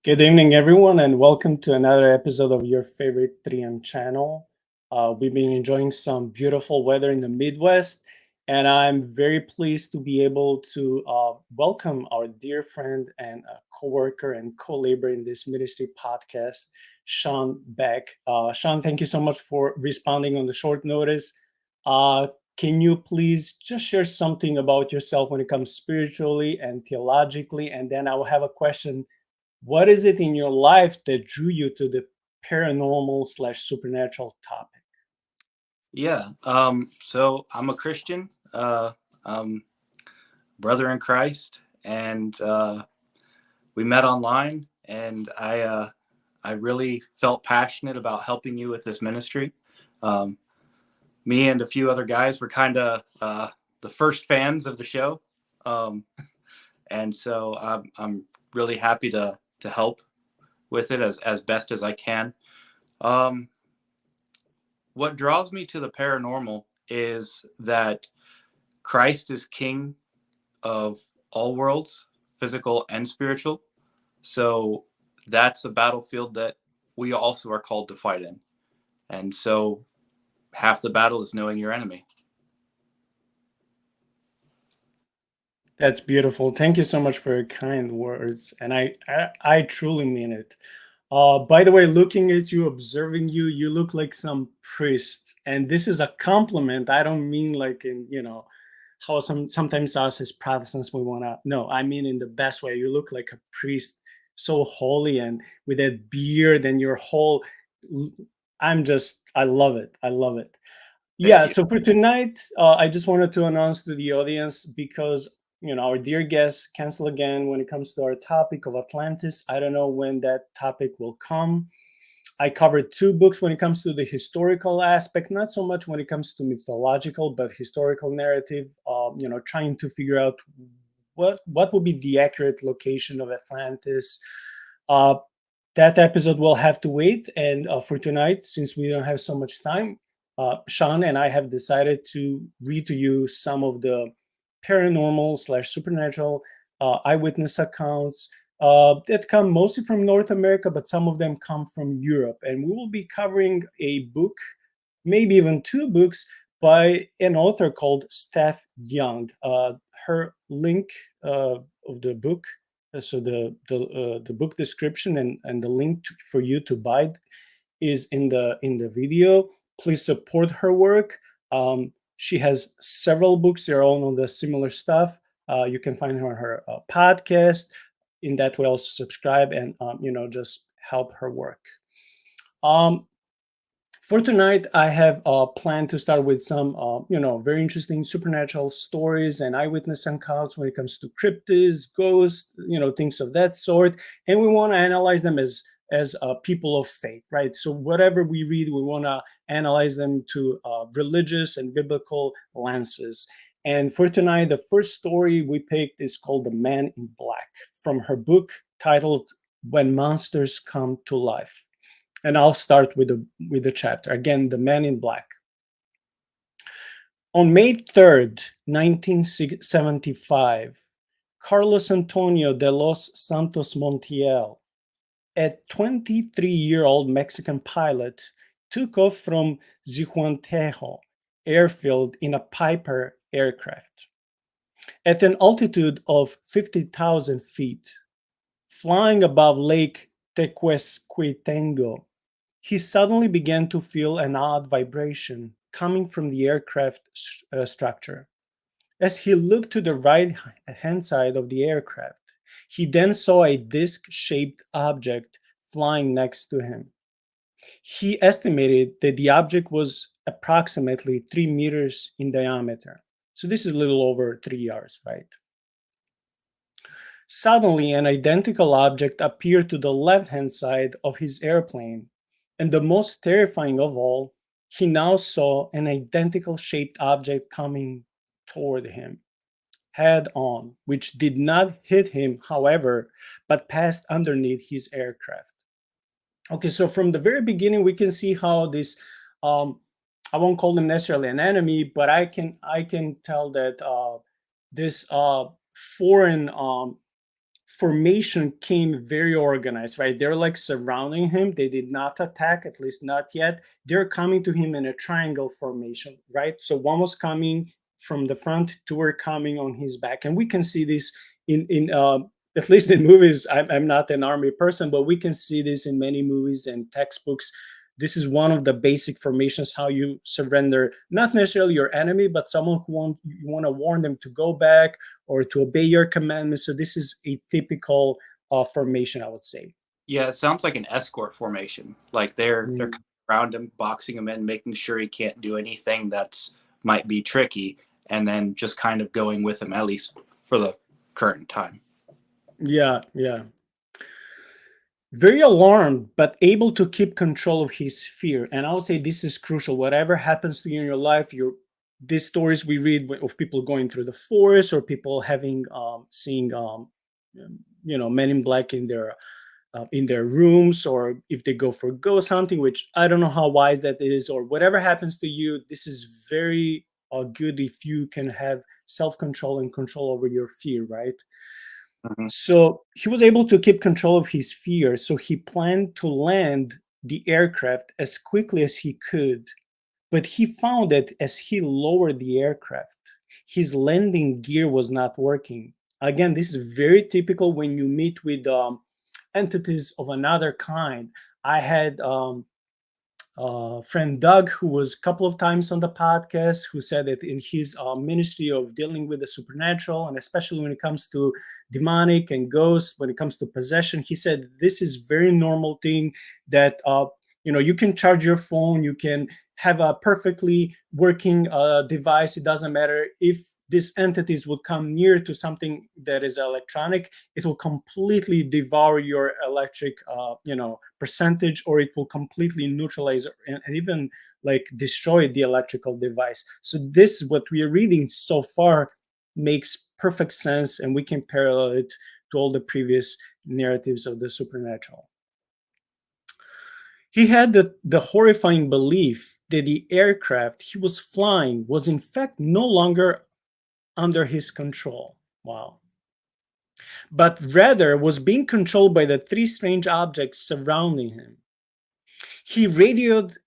Good evening, everyone, and welcome to another episode of your favorite 3M channel. We've been enjoying some beautiful weather in the Midwest, and I'm very pleased to be able to welcome our dear friend and coworker and co-laborer in this ministry podcast, Shaun back. Shaun, thank you so much for responding on the short notice. Uh, can you please just share something about yourself when it comes spiritually and theologically? And then I will have a question. What is it in your life that drew you to the paranormal slash supernatural topic? So I'm a Christian, um, brother in Christ, and we met online, and I really felt passionate about helping you with this ministry. Um, Me and a few other guys were kind of the first fans of the show, um, and so I'm really happy to help with it as best as I can. Um, what draws me to the paranormal is that Christ is King of all worlds, physical and spiritual. So that's a battlefield that we also are called to fight in. And so half the battle is knowing your enemy. That's beautiful. Thank you so much for your kind words, and I truly mean it. By the way, looking at you, observing you, you look like some priest, and this is a compliment. I don't mean like in how sometimes us as Protestants we wanna. No, I mean in the best way. You look like a priest, so holy, and with that beard and your whole. I love it. I love it. Thank Yeah, you. so for tonight, I just wanted to announce to the audience because our dear guest cancel again when it comes to our topic of Atlantis. I don't know when that topic will come. I covered two books when it comes to the historical aspect, not so much when it comes to mythological, but historical narrative. Trying to figure out what would be the accurate location of Atlantis. Uh, that episode will have to wait. And for tonight, since we don't have so much time, Shaun and I have decided to read to you some of the paranormal slash supernatural eyewitness accounts that come mostly from North America, but some of them come from Europe. And we will be covering a book, maybe even two books, by an author called Steph Young. Her link of the book, so the book description and the link for you to buy is in the video. Please support her work. She has several books. They're all on the similar stuff. You can find her on her podcast. In that way, also subscribe and just help her work. Um, for tonight, I have planned to start with some, very interesting supernatural stories and eyewitness accounts when it comes to cryptids, ghosts, things of that sort. And we want to analyze them as people of faith, right? So whatever we read, we want to analyze them to religious and biblical lenses. And for tonight, the first story we picked is called "The Man in Black" from her book titled "When Monsters Come to Life." And I'll start with the chapter. Again, the Man in Black. On May 3rd, 1975, Carlos Antonio de los Santos Montiel, a 23-year-old Mexican pilot, took off from Zihuatanejo airfield in a Piper aircraft. At an altitude of 50,000 feet, flying above Lake Tequesquitengo, he suddenly began to feel an odd vibration coming from the aircraft structure. As he looked to the right hand side of the aircraft, he then saw a disc shaped object flying next to him. He estimated that the object was approximately 3 meters in diameter. So this is a little over 3 yards, right? Suddenly, an identical object appeared to the left hand side of his airplane, and the most terrifying of all, he now saw an identical shaped object coming toward him, head on, which did not hit him, however, but passed underneath his aircraft. Okay, so from the very beginning, we can see how this, I won't call them necessarily an enemy, but I can tell that this foreign formation came very organized, right? They're like surrounding him. They did not attack, at least not yet. They're coming to him in a triangle formation, right? So one was coming from the front, two were coming on his back. And we can see this in at least in movies. I'm not an army person, but we can see this in many movies and textbooks. This is one of the basic formations, how you surrender not necessarily your enemy, but someone who you want to warn them to go back or to obey your commandments. So this is a typical formation, I would say. Yeah, it sounds like an escort formation. Like they're Mm. around him, boxing him in, making sure he can't do anything that's might be tricky, and then just kind of going with him, at least for the current time. Yeah, yeah. Very alarmed, but able to keep control of his fear. And I would say this is crucial. Whatever happens to you in your life, these stories we read of people going through the forest or people having seeing men in black in their rooms, or if they go for ghost hunting, which I don't know how wise that is, or whatever happens to you, this is very good if you can have self-control and control over your fear, right? Mhm. So he was able to keep control of his fear. So he planned to land the aircraft as quickly as he could. But he found that as he lowered the aircraft, his landing gear was not working. Again, this is very typical when you meet with entities of another kind. I had friend Doug, who was a couple of times on the podcast, who said that in his ministry of dealing with the supernatural, and especially when it comes to demonic and ghosts, when it comes to possession, he said this is very normal thing that you can charge your phone, you can have a perfectly working device. It doesn't matter if these entities would come near to something that is electronic, it will completely devour your electric percentage, or it will completely neutralize and even like destroy the electrical device. So this, what we are reading so far, makes perfect sense, and we can parallel it to all the previous narratives of the supernatural. He had the horrifying belief that the aircraft he was flying was in fact no longer under his control. Wow. But rather was being controlled by the three strange objects surrounding him. He radioed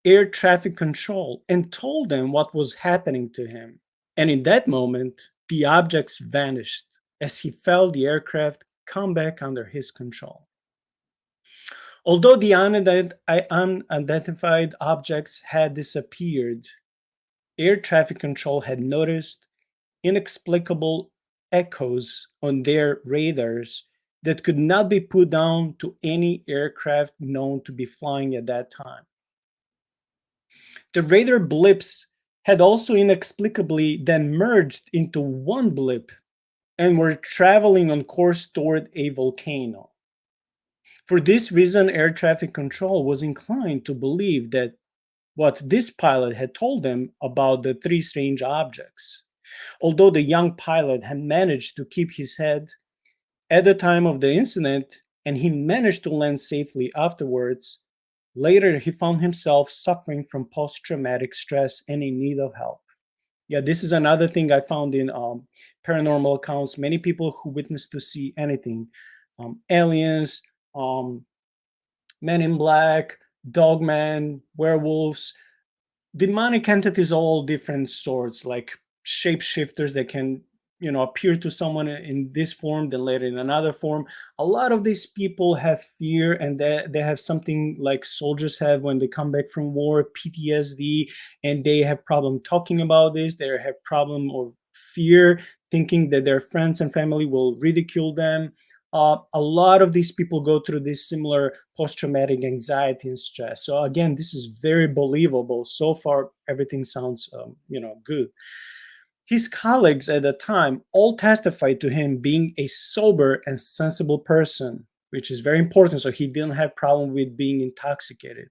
air traffic control and told them what was happening to him. And in that moment, the objects vanished as he felt the aircraft come back under his control. Although the unidentified objects had disappeared, air traffic control had noticed inexplicable echoes on their radars that could not be put down to any aircraft known to be flying at that time. The radar blips had also inexplicably then merged into one blip and were traveling on course toward a volcano. For this reason, air traffic control was inclined to believe that what this pilot had told them about the three strange objects. Although the young pilot had managed to keep his head at the time of the incident and he managed to land safely afterwards, later he found himself suffering from post traumatic stress and in need of help. Yeah, this is another thing I found in paranormal accounts. Many people who witness to see anything, aliens, um, men in black, dogmen, werewolves, demonic entities, all different sorts, like shapeshifters that can appear to someone in this form then later in another form. A lot of these people have fear, and they have something like soldiers have when they come back from war, PTSD, and they have problem talking about this. They have problem or fear thinking that their friends and family will ridicule them. A lot of these people go through this similar post-traumatic anxiety and stress. So again, this is very believable. So far, everything sounds, good. His colleagues at the time all testified to him being a sober and sensible person, which is very important. So he didn't have problem with being intoxicated,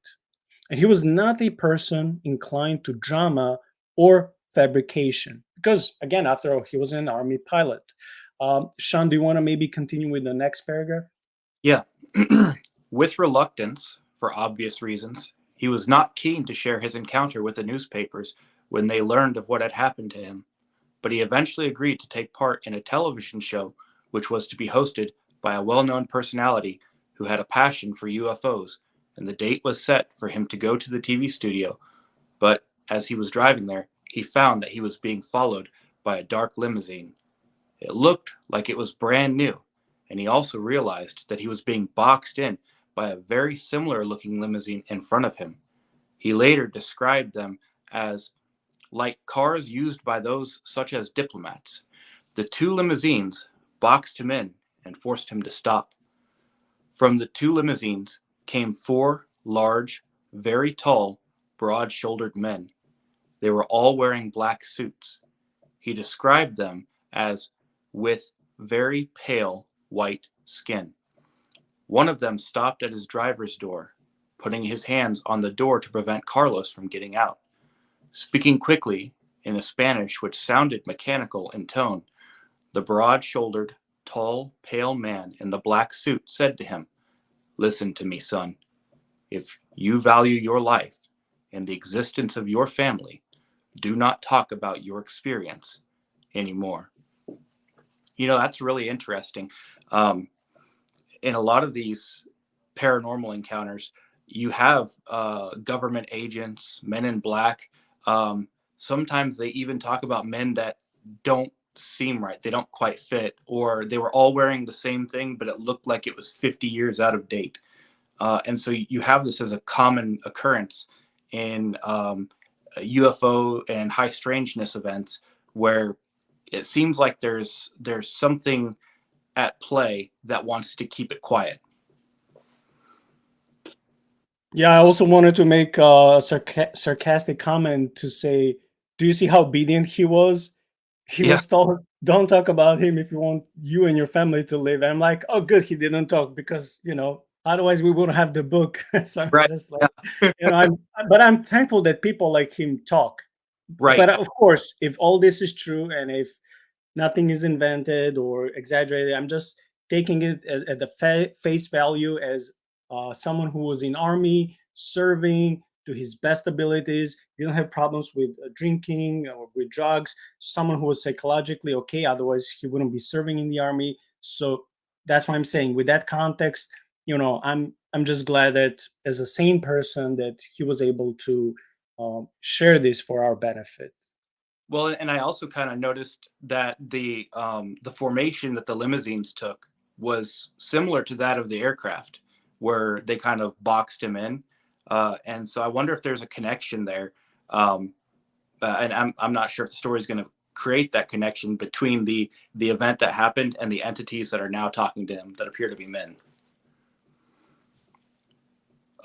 and he was not a person inclined to drama or fabrication. Because again, after all, he was an army pilot. Shaun, do you want to maybe continue with the next paragraph? Yeah. With reluctance, for obvious reasons, he was not keen to share his encounter with the newspapers when they learned of what had happened to him, but he eventually agreed to take part in a television show which was to be hosted by a well-known personality who had a passion for UFOs, and the date was set for him to go to the TV studio. But as he was driving there, he found that he was being followed by a dark limousine. It looked like it was brand new, and he also realized that he was being boxed in by a very similar looking limousine in front of him. He later described them as like cars used by those such as diplomats. The two limousines boxed him in and forced him to stop. From the two limousines came four large, very tall, broad-shouldered men. They were all wearing black suits. He described them as with very pale white skin. One of them stopped at his driver's door, putting his hands on the door to prevent Carlos from getting out. Speaking quickly in a Spanish which sounded mechanical in tone, the broad-shouldered, tall, pale man in the black suit said to him, "Listen to me, son. If you value your life and the existence of your family, do not talk about your experience anymore." You know, that's really interesting. Um, in a lot of these paranormal encounters, you have government agents, men in black. Um, Sometimes they even talk about men that don't seem right. They don't quite fit, or they were all wearing the same thing, but it looked like it was 50 years out of date. And so you have this as a common occurrence in UFO and high strangeness events, where it seems like there's something at play that wants to keep it quiet. Yeah, I also wanted to make a sarcastic comment to say, do you see how obedient he was? He Yeah, was told, don't talk about him if you want you and your family to live. And I'm like, oh, good, he didn't talk because, otherwise we wouldn't have the book. So I'm right. just like, Yeah, but I'm thankful that people like him talk. right. But of course, if all this is true and if nothing is invented or exaggerated, I'm just taking it at the face value as someone who was in army serving to his best abilities, didn't have problems with drinking or with drugs, someone who was psychologically okay, otherwise he wouldn't be serving in the army. So that's why I'm saying, with that context, I'm just glad that as a sane person that he was able to share this for our benefit. Well, and I also kind of noticed that the formation that the limousines took was similar to that of the aircraft, where they kind of boxed him in. And so I wonder if there's a connection there. Um, and I'm not sure if the story is going to create that connection between the event that happened and the entities that are now talking to him that appear to be men.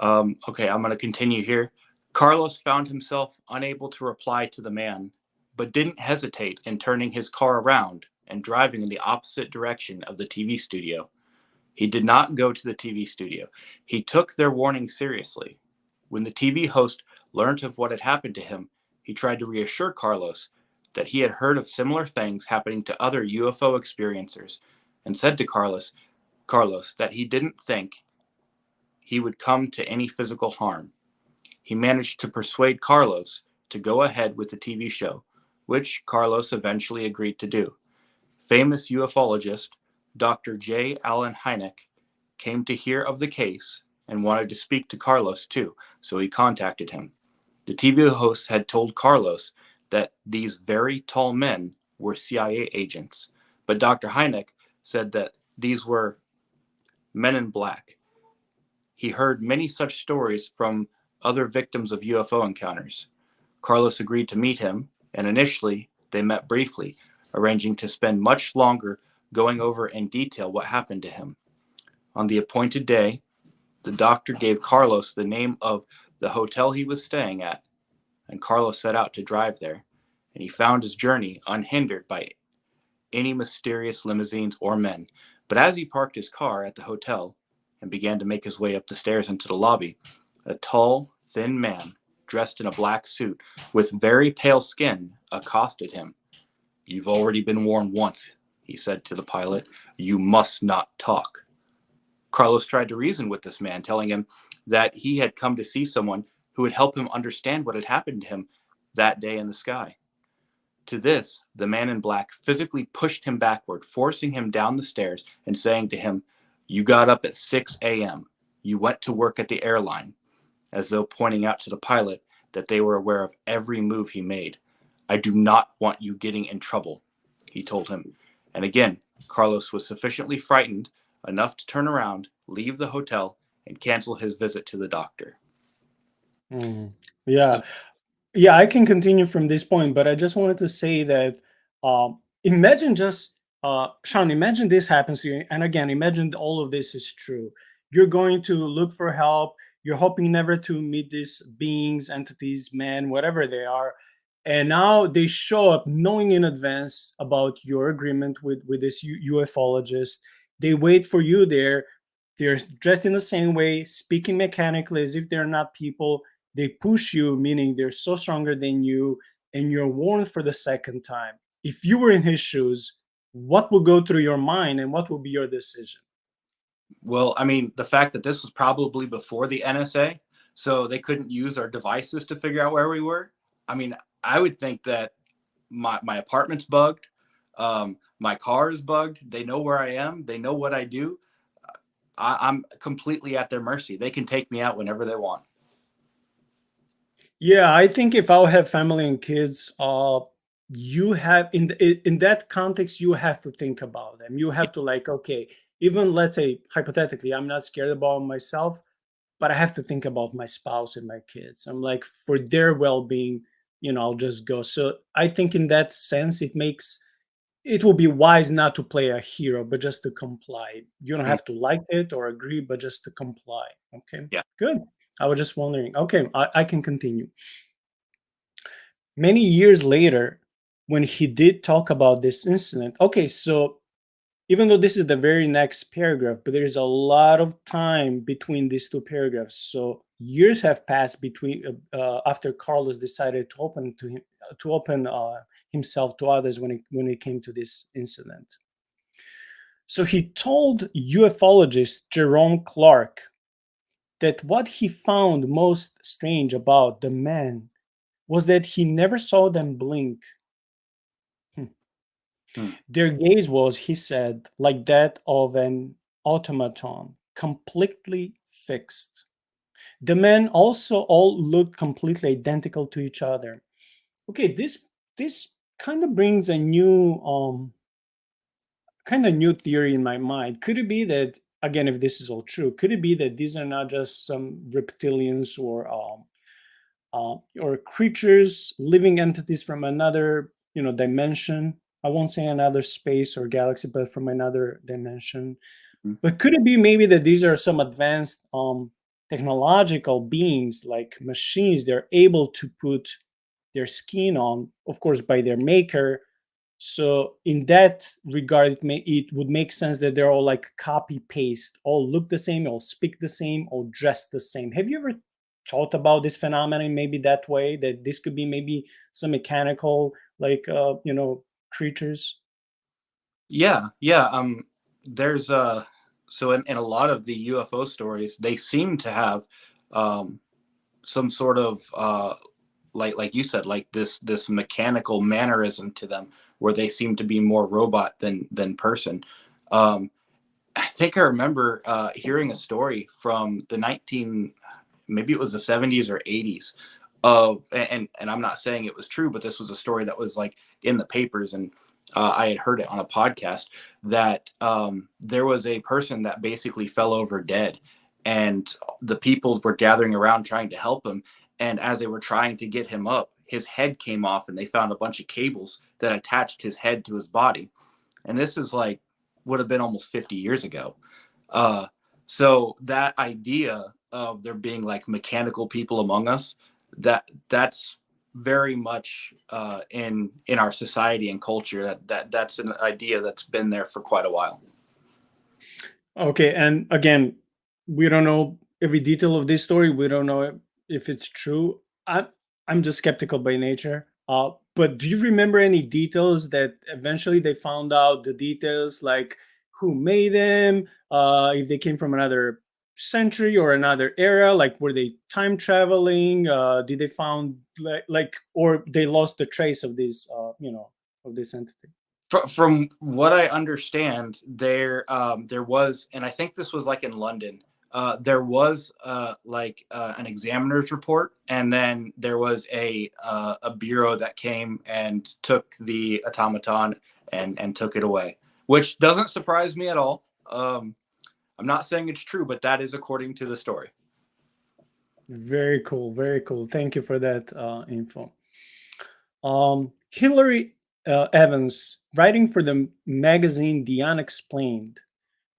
Okay, I'm going to continue here. Carlos found himself unable to reply to the man, but didn't hesitate in turning his car around and driving in the opposite direction of the TV studio. He did not go to the TV studio. He took their warning seriously. When the TV host learned of what had happened to him, he tried to reassure Carlos that he had heard of similar things happening to other UFO experiencers, and said to Carlos that he didn't think he would come to any physical harm. He managed to persuade Carlos to go ahead with the TV show, which Carlos eventually agreed to do. Famous ufologist Dr. J. Allen Hynek came to hear of the case and wanted to speak to Carlos too, so he contacted him. The TV host had told Carlos that these very tall men were CIA agents, but Dr. Hynek said that these were men in black. He heard many such stories from other victims of UFO encounters. Carlos agreed to meet him, and initially they met briefly, arranging to spend much longer going over in detail what happened to him. On the appointed day, the doctor gave Carlos the name of the hotel he was staying at, and Carlos set out to drive there, and he found his journey unhindered by any mysterious limousines or men. But as he parked his car at the hotel and began to make his way up the stairs into the lobby, a tall, thin man dressed in a black suit with very pale skin accosted him. "You've already been warned once," he said to the pilot. "You must not talk." Carlos tried to reason with this man, telling him that he had come to see someone who would help him understand what had happened to him that day in the sky. To this, the man in black physically pushed him backward, forcing him down the stairs and saying to him, "You got up at 6 a.m. You went to work at the airline," as though pointing out to the pilot that they were aware of every move he made. "I do not want you getting in trouble," he told him. And again, Carlos was sufficiently frightened enough to turn around, leave the hotel, and cancel his visit to the doctor. Mhm. Yeah. Yeah, I can continue from this point, but I just wanted to say that imagine just Sean, imagine this happens to you, and again, imagine all of this is true. You're going to look for help. You're hoping never to meet these beings, entities, men, whatever they are, and now they show up, knowing in advance about your agreement with this ufologist. They wait for you there. They're dressed in the same way, speaking mechanically as if they're not people. They push you, meaning they're so stronger than you, and you're warned for the second time. If you were in his shoes, what would go through your mind and what would be your decision? Well, I mean, the fact that this was probably before the NSA, so they couldn't use our devices to figure out where we were. I mean, I would think that my apartment's bugged, my car is bugged. They know where I am. They know what I do. I'm completely at their mercy. They can take me out whenever they want. Yeah, I think if I'll have family and kids, you have in that context, you have to think about them. You have to like, okay, even let's say hypothetically, I'm not scared about myself, but I have to think about my spouse and my kids. I'm like, for their well-being, I'll just go. So I think in that sense, it will be wise not to play a hero, but just to comply. You don't Mm, have to like it or agree, but just to comply. Okay, yeah. good. I was just wondering. Okay, I can continue. Many years later, when he did talk about this incident, okay, so even though this is the very next paragraph, but there's a lot of time between these two paragraphs. So years have passed between after Carlos decided to open himself to others when it came to this incident. So he told ufologist Jerome Clark that what he found most strange about the man was that he never saw them blink. Hmm. Hmm. Their gaze was, he said, like that of an automaton, completely fixed. The men also all looked completely identical to each other. Okay, this kind of brings a new theory in my mind. Could it be that, again, if this is all true, could it be that these are not just some reptilians or creatures, living entities from another, dimension? I won't say another space or galaxy, but from another dimension. Mm. But could it be maybe that these are some advanced technological beings, like machines? They're able to put their skin on, of course, by their maker. So in that regard, it would make sense that they're all like copy paste, all look the same, all speak the same, all dress the same. Have you ever thought about this phenomenon maybe that way, that this could be maybe some mechanical, like creatures? Yeah, yeah. There's so in a lot of the UFO stories, they seem to have um, some sort of like you said, like this mechanical mannerism to them, where they seem to be more robot than person. Um, I think I remember hearing a story from the 19, maybe it was the 70s or 80s of, and I'm not saying it was true, but this was a story that was like in the papers, and I had heard it on a podcast, that there was a person that basically fell over dead, and the people were gathering around trying to help him, and as they were trying to get him up, his head came off, and they found a bunch of cables that attached his head to his body. And this is like, would have been almost 50 years ago. Uh, so that idea of there being like mechanical people among us, that's very much in our society and culture. That's an idea that's been there for quite a while. Okay, and again, we don't know every detail of this story. We don't know if it's true. I'm just skeptical by nature. But do you remember any details that eventually they found out the details, like who made them, if they came from another century or another era? Like, were they time traveling? Did they found like, or they lost the trace of this, of this entity? From what I understand, there was, and I think this was like in London. There was like an examiner's report, and then there was a bureau that came and took the automaton and took it away, which doesn't surprise me at all. I'm not saying it's true, but that is according to the story. Very cool, very cool. Thank you for that info. Hillary Evans, writing for the magazine The Unexplained,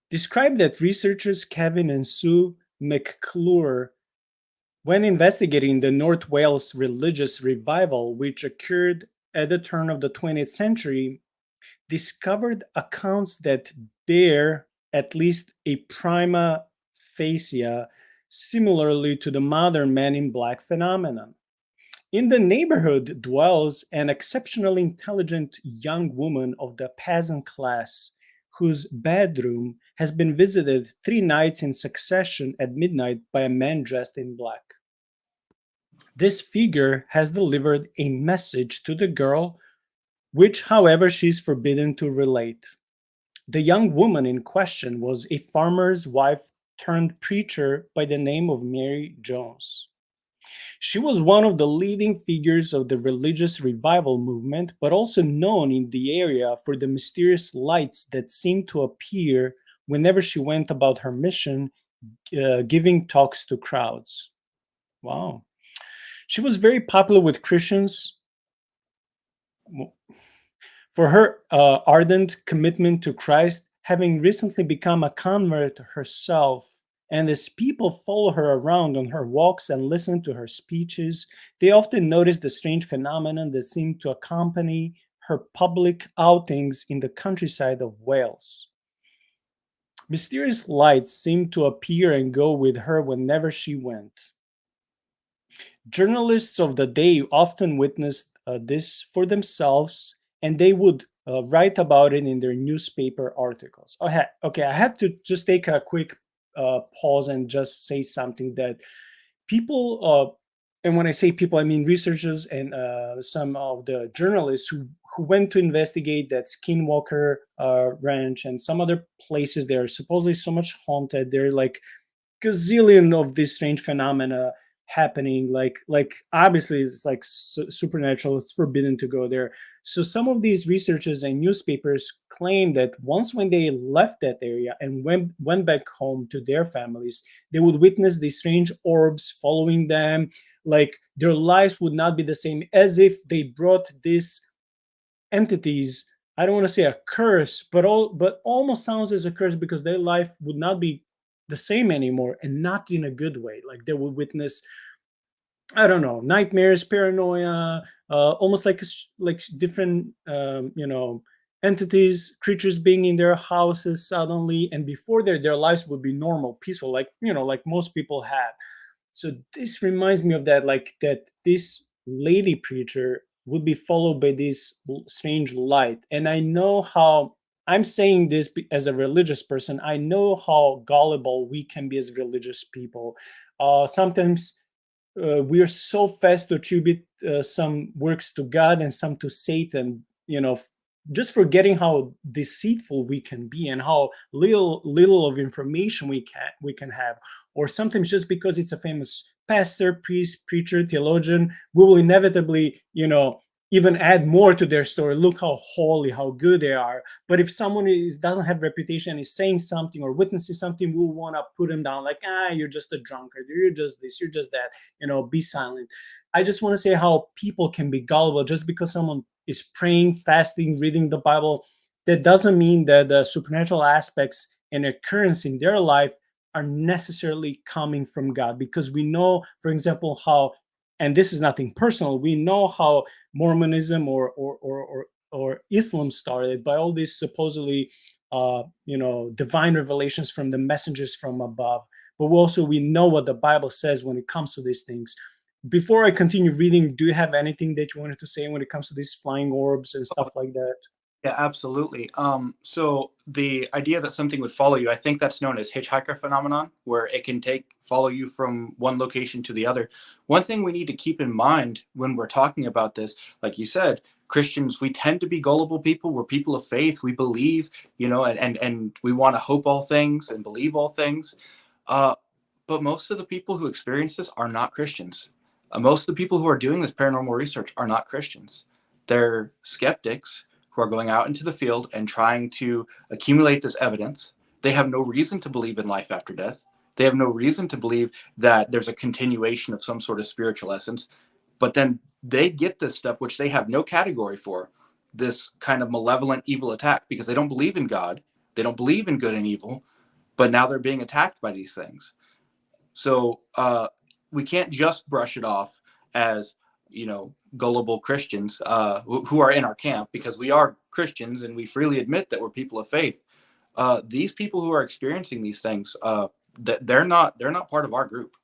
described that researchers Kevin and Sue McClure, when investigating the North Wales religious revival, which occurred at the turn of the 20th century, discovered accounts that bear at least a prima facie similarly to the modern Man in Black phenomenon. In the neighborhood dwells an exceptionally intelligent young woman of the peasant class whose bedroom has been visited 3 nights in succession at midnight by a man dressed in black. This figure has delivered a message to the girl, which, however, she is forbidden to relate. The young woman in question was a farmer's wife turned preacher by the name of Mary Jones. She was one of the leading figures of the religious revival movement, but also known in the area for the mysterious lights that seemed to appear whenever she went about her mission, giving talks to crowds. Wow. She was very popular with Christians for her ardent commitment to Christ, having recently become a convert herself. And as people follow her around on her walks and listen to her speeches, they often notice the strange phenomenon that seemed to accompany her public outings in the countryside of Wales. Mysterious lights seemed to appear and go with her whenever she went. Journalists of the day often witnessed this for themselves, and they would write about it in their newspaper articles. Okay, I have to just take a quick pause and just say something that people, and when I say people, I mean researchers and some of the journalists who went to investigate that Skinwalker Ranch and some other places that are supposedly so much haunted. They're like gazillion of these strange phenomena happening, like obviously it's like supernatural, it's forbidden to go there. So some of these researchers and newspapers claim that once when they left that area and went back home to their families, they would witness these strange orbs following them, like their lives would not be the same, as if they brought these entities. I don't want to say a curse, but almost sounds as a curse, because their life would not be the same anymore, and not in a good way. Like they would witness, I don't know, nightmares, paranoia, almost like like different entities, creatures being in their houses suddenly, and before their lives would be normal, peaceful, like like most people have. So this reminds me of that, like that this lady preacher would be followed by this strange light. And I know how, I'm saying this as a religious person, I know how gullible we can be as religious people. Sometimes we are so fast to attribute some works to God and some to Satan, just forgetting how deceitful we can be and how little of information we can have. Or sometimes just because it's a famous pastor, priest, preacher, theologian, we will inevitably, even add more to their story. Look how holy, how good they are. But if someone doesn't have reputation, is saying something or witnessing something, we want to put them down, like, you're just a drunkard, you're just this, you're just that, be silent. I just want to say how people can be gullible. Just because someone is praying, fasting, reading the Bible, that doesn't mean that the supernatural aspects and occurrence in their life are necessarily coming from God. Because we know, for example, how, and this is nothing personal, we know how Mormonism or Islam started by all these supposedly divine revelations from the messengers from above. But we know what the Bible says when it comes to these things. Before I continue reading, do you have anything that you wanted to say when it comes to these flying orbs and stuff like that? Yeah, absolutely. So the idea that something would follow you, I think that's known as hitchhiker phenomenon, where it can follow you from one location to the other. One thing we need to keep in mind when we're talking about this, like you said, Christians, we tend to be gullible people. We're people of faith. We believe, and we want to hope all things and believe all things. Uh, but most of the people who experience this are not Christians. Most of the people who are doing this paranormal research are not Christians. They're skeptics who are going out into the field and trying to accumulate this evidence. They have no reason to believe in life after death. They have no reason to believe that there's a continuation of some sort of spiritual essence. But then they get this stuff, which they have no category for, this kind of malevolent evil attack, because they don't believe in God. They don't believe in good and evil. But now they're being attacked by these things. So we can't just brush it off as, gullible Christians who are in our camp, because we are Christians and we freely admit that we're people of faith. These people who are experiencing these things, that they're not part of our group.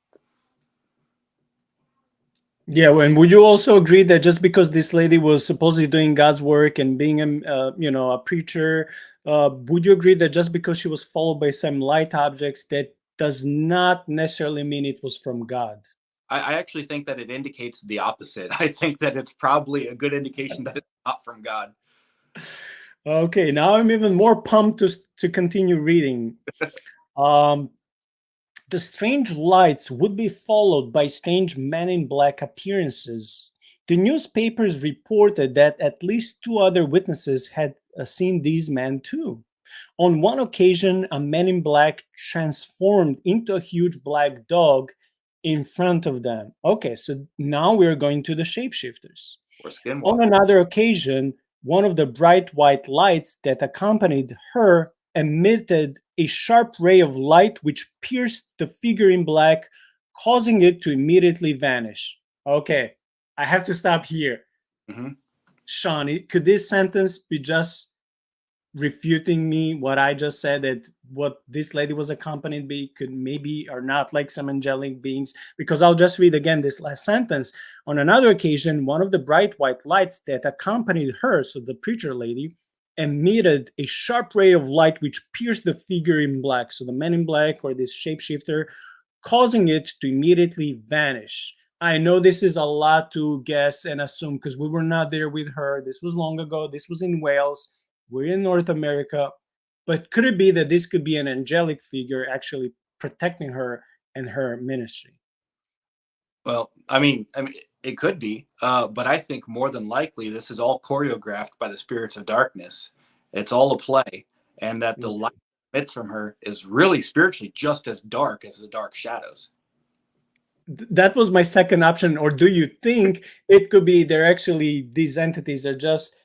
Yeah, and would you also agree that just because this lady was supposedly doing God's work and being a preacher, would you agree that just because she was followed by some light objects, that does not necessarily mean it was from God? I actually think that it indicates the opposite. I think that it's probably a good indication that it's not from God. Okay, now I'm even more pumped to continue reading. Um, the strange lights would be followed by strange men in black appearances. The newspapers reported that at least two other witnesses had seen these men too. On one occasion, a man in black transformed into a huge black dog in front of them. Okay, so now we're going to the shapeshifters. Or On skinwalker. another occasion, one of the bright white lights that accompanied her emitted a sharp ray of light which pierced the figure in black, causing it to immediately vanish. Okay, I have to stop here. Mm-hmm. Shaun, could this sentence be just refuting me what I just said, that what this lady was accompanied by could maybe are not like some angelic beings? Because I'll just read again this last sentence. On another occasion, one of the bright white lights that accompanied her, so the preacher lady, emitted a sharp ray of light which pierced the figure in black, so the man in black or this shapeshifter, causing it to immediately vanish. I know this is a lot to guess and assume because we were not there with her. This was long ago. This was in Wales. We're in North America. But could it be that this could be an angelic figure actually protecting her and her ministry? Well, I mean, it could be, but I think more than likely this is all choreographed by the spirits of darkness. It's all a play, and that the light Okay. emits from her is really spiritually just as dark as the dark shadows. That was my second option. Or do you think it could be they're actually, these entities are just,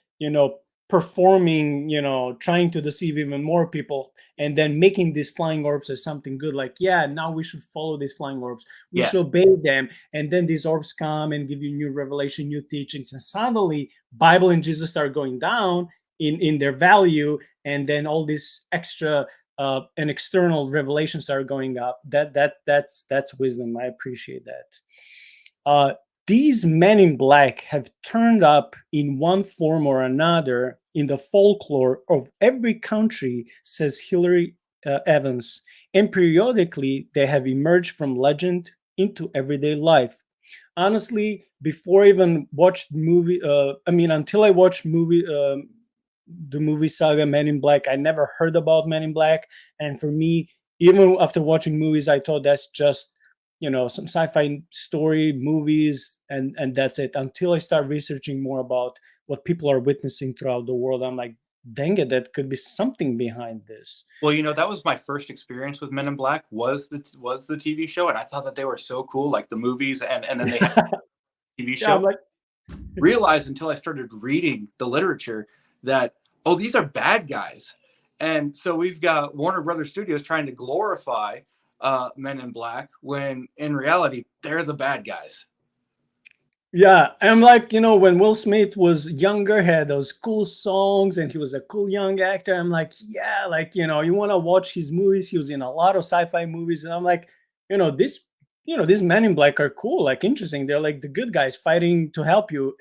performing, trying to deceive even more people and then making these flying orbs as something good? Like, yeah, now we should follow these flying orbs. We should Yes, obey them. And then these orbs come and give you new revelation, new teachings. And suddenly Bible and Jesus start going down in their value. And then all these extra and external revelations are going up. That's wisdom. I appreciate that. Uh, these men in black have turned up in one form or another in the folklore of every country, says Hilary Evans, and periodically they have emerged from legend into everyday life. Honestly, before I even watched movie, until I watched the movie saga Men in Black, I never heard about Men in Black. And for me, even after watching movies, I thought that's just some sci-fi story movies, and that's it. Until I start researching more about what people are witnessing throughout the world, I'm like, dang it, that could be something behind this. well, that was my first experience with Men in Black was the TV show, and I thought that they were so cool, like the movies, and then they had a TV Yeah, I'm show. like, Realized until I started reading the literature that, oh, these are bad guys. And so we've got Warner Brothers Studios trying to glorify Men in Black when in reality they're the bad guys. yeah, I'm like, when Will Smith was younger, had those cool songs, and he was a cool young actor. I'm like, yeah, like, you want to watch his movies. He was in a lot of sci-fi movies, and I'm like, this, these Men in Black are cool, like interesting. They're like the good guys fighting to help you,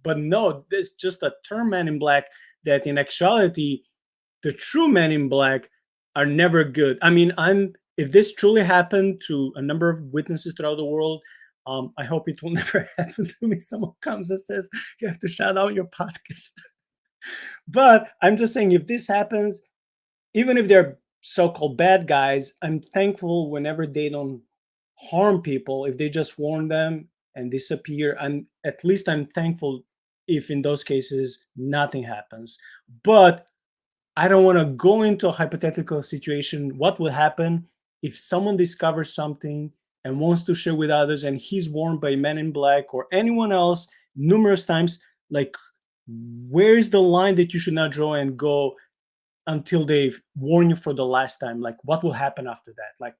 but no, this just a term Men in Black that in actuality, the true men in black are never good. I mean, if this truly happened to a number of witnesses throughout the world, I hope it will never happen to me. Someone comes and says, you have to shout out your podcast. But I'm just saying, if this happens, even if they're so-called bad guys, I'm thankful whenever they don't harm people. If they just warn them and disappear, and at least I'm thankful if in those cases nothing happens. But I don't want to go into a hypothetical situation. What will happen if someone discovers something and wants to share with others, and he's warned by Men in Black or anyone else numerous times? Like, where is the line that you should not draw and go until they warn you for the last time? Like, what will happen after that? Like,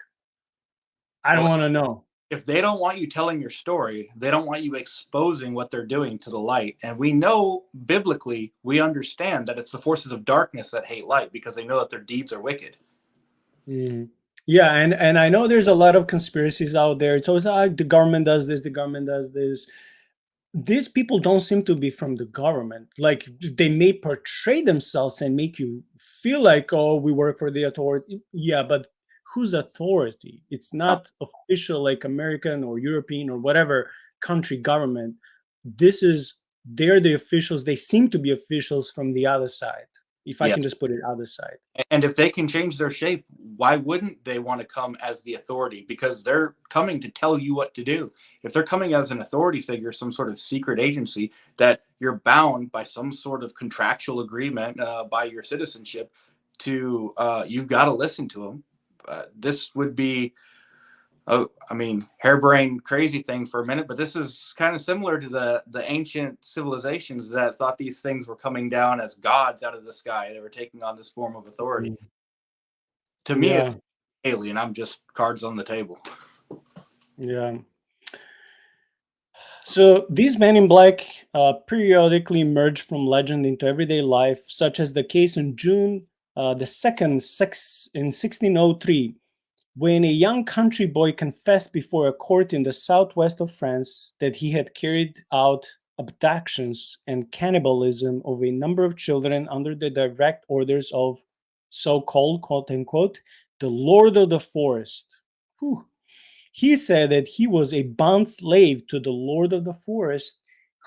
I don't Well, want to know. if they don't want you telling your story, they don't want you exposing what they're doing to the light. And we know biblically, we understand that it's the forces of darkness that hate light because they know that their deeds are wicked. Mhm. Yeah, and I know there's a lot of conspiracies out there. It's always like the government does this, the government does this. These people don't seem to be from the government. Like, they may portray themselves and make you feel like, oh, we work for the authority. Yeah, but whose authority? It's not official, like American or European or whatever country government. This is, they're the officials. They seem to be officials from the other side, if I Yes. can just put it other side. And if they can change their shape, why wouldn't they want to come as the authority? Because they're coming to tell you what to do. If they're coming as an authority figure, some sort of secret agency that you're bound by some sort of contractual agreement by your citizenship to, you've got to listen to them. This would be, I mean, harebrained crazy thing for a minute, but this is kind of similar to the ancient civilizations that thought these things were coming down as gods out of the sky. They were taking on this form of authority. To me, it's Yeah, alien. I'm just cards on the table. yeah. So these men in black periodically emerge from legend into everyday life, such as the case in June the 2nd, in 1603, when a young country boy confessed before a court in the southwest of France that he had carried out abductions and cannibalism of a number of children under the direct orders of so-called, quote unquote, the Lord of the Forest. Whew. He said that he was a bound slave to the Lord of the Forest,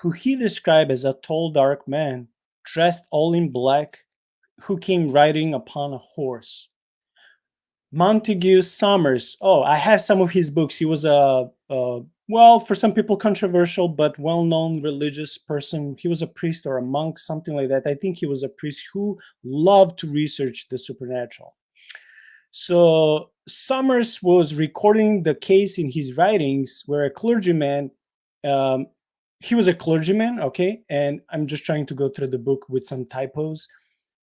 who he described as a tall, dark man, dressed all in black, who came riding upon a horse. Montague Summers. Oh, I have some of his books. He was well, for some people, controversial but well-known religious person. He was a priest or a monk, something like that. I think he was a priest who loved to research the supernatural. So Summers was recording the case in his writings where a clergyman, um, he was a clergyman, okay? And I'm just trying to go through the book with some typos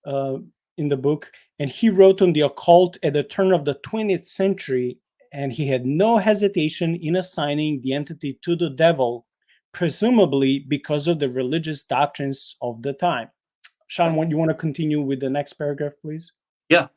uh, in the book. And he wrote on the occult at the turn of the 20th century, and he had no hesitation in assigning the entity to the devil, presumably because of the religious doctrines of the time. Shaun, you want to continue with the next paragraph, please? Yeah.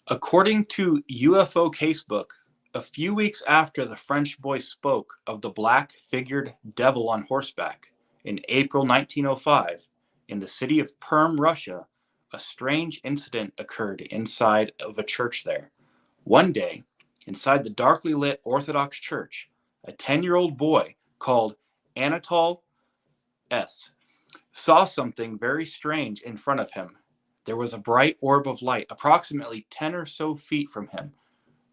According to UFO Casebook, a few weeks after the French boy spoke of the black figured devil on horseback in April 1905 in the city of Perm, Russia, a strange incident occurred inside of a church there. One day, inside the darkly lit Orthodox church, a 10-year-old boy called Anatol S. saw something very strange in front of him. There was a bright orb of light, approximately 10 or so feet from him,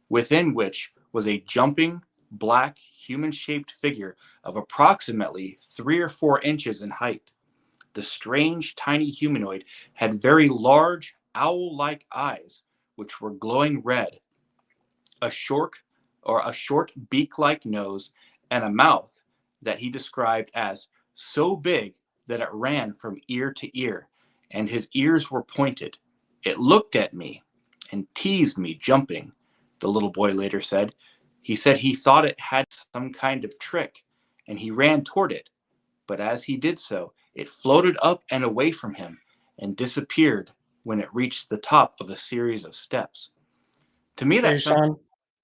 within which was a jumping, black, human-shaped figure of approximately 3 or 4 inches in height. The strange, tiny humanoid had very large, owl-like eyes, which were glowing red, a short beak-like nose, and a mouth that he described as so big that it ran from ear to ear, and his ears were pointed. It looked at me and teased me, jumping, the little boy later said. He said he thought it had some kind of trick, and he ran toward it. But as he did so, it floated up and away from him and disappeared when it reached the top of a series of steps. To me, Okay, that sounds Shaun.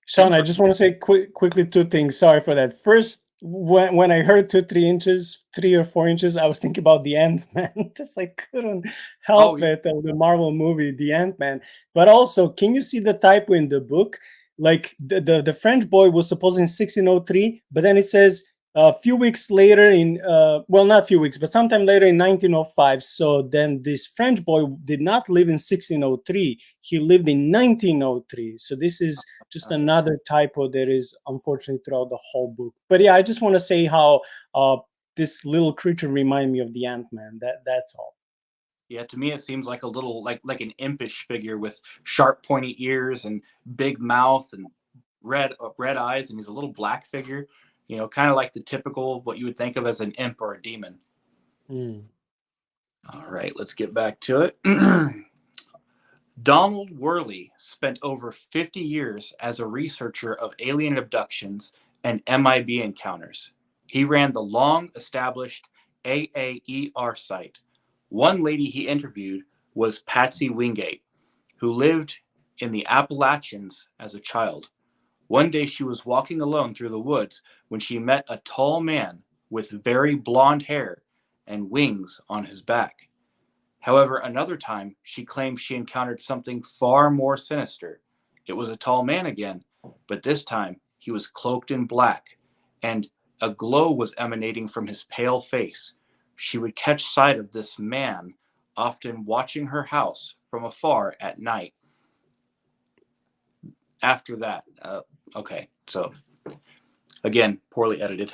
Shaun, I similar. just want to say quickly two things. Sorry for that. First, when I heard 2, 3 inches, 3 or 4 inches, I was thinking about the Ant Man. Just I couldn't Oh, help it. Of the Marvel movie, the Ant Man. But also, can you see the typo in the book? Like the French boy was supposed in 1603, but then it says a few weeks later in well, not a few weeks, but sometime later in 1905. So then this French boy did not live in 1603. He lived in 1903. So this is just okay. another typo that is unfortunately throughout the whole book. But yeah, I just want to say how this little creature remind me of the Ant-Man. That's all. Yeah, to me it seems like a little like an impish figure with sharp pointy ears and big mouth and red eyes, and he's a little black figure, you know, kind of like the typical what you would think of as an imp or a demon. Mm. All right, let's get back to it. Donald Worley spent over 50 years as a researcher of alien abductions and MIB encounters. He ran the long established AAER site. One lady he interviewed was Patsy Wingate, who lived in the Appalachians as a child. One day she was walking alone through the woods when she met a tall man with very blonde hair and wings on his back. However, another time she claimed she encountered something far more sinister. It was a tall man again, but this time he was cloaked in black, and a glow was emanating from his pale face. She would catch sight of this man, often watching her house from afar at night. After that, okay, so again, poorly edited.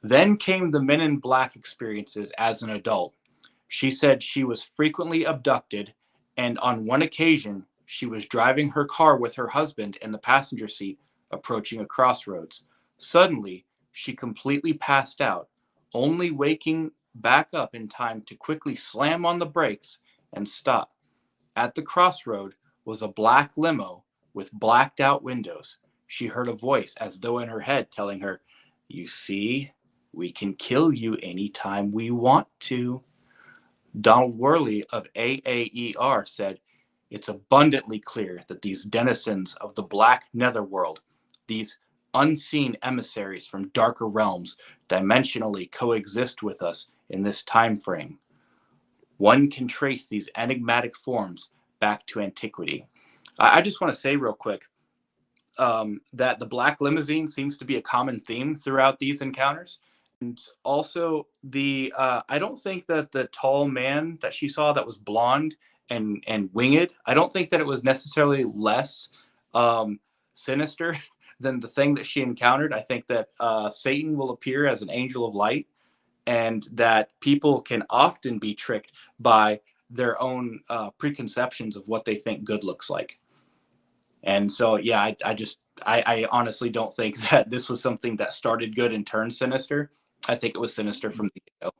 Then came the Men in Black experiences as an adult. She said she was frequently abducted, and on one occasion, she was driving her car with her husband in the passenger seat, approaching a crossroads. Suddenly, she completely passed out, only waking back up in time to quickly slam on the brakes and stop. At the crossroad was a black limo with blacked out windows. She heard a voice as though in her head telling her, "You see, we can kill you anytime we want to." Donald Worley of AAER said, "It's abundantly clear that these denizens of the black netherworld, these unseen emissaries from darker realms, dimensionally coexist with us in this time frame. One can trace these enigmatic forms back to antiquity." I just want to say real quick that the black limousine seems to be a common theme throughout these encounters. And also the I don't think that the tall man that she saw that was blonde and winged, I don't think that it was necessarily less sinister than the thing that she encountered. I think that Satan will appear as an angel of light, and that people can often be tricked by their own preconceptions of what they think good looks like. And so, yeah, I honestly don't think that this was something that started good and turned sinister. I think it was sinister from the get-go.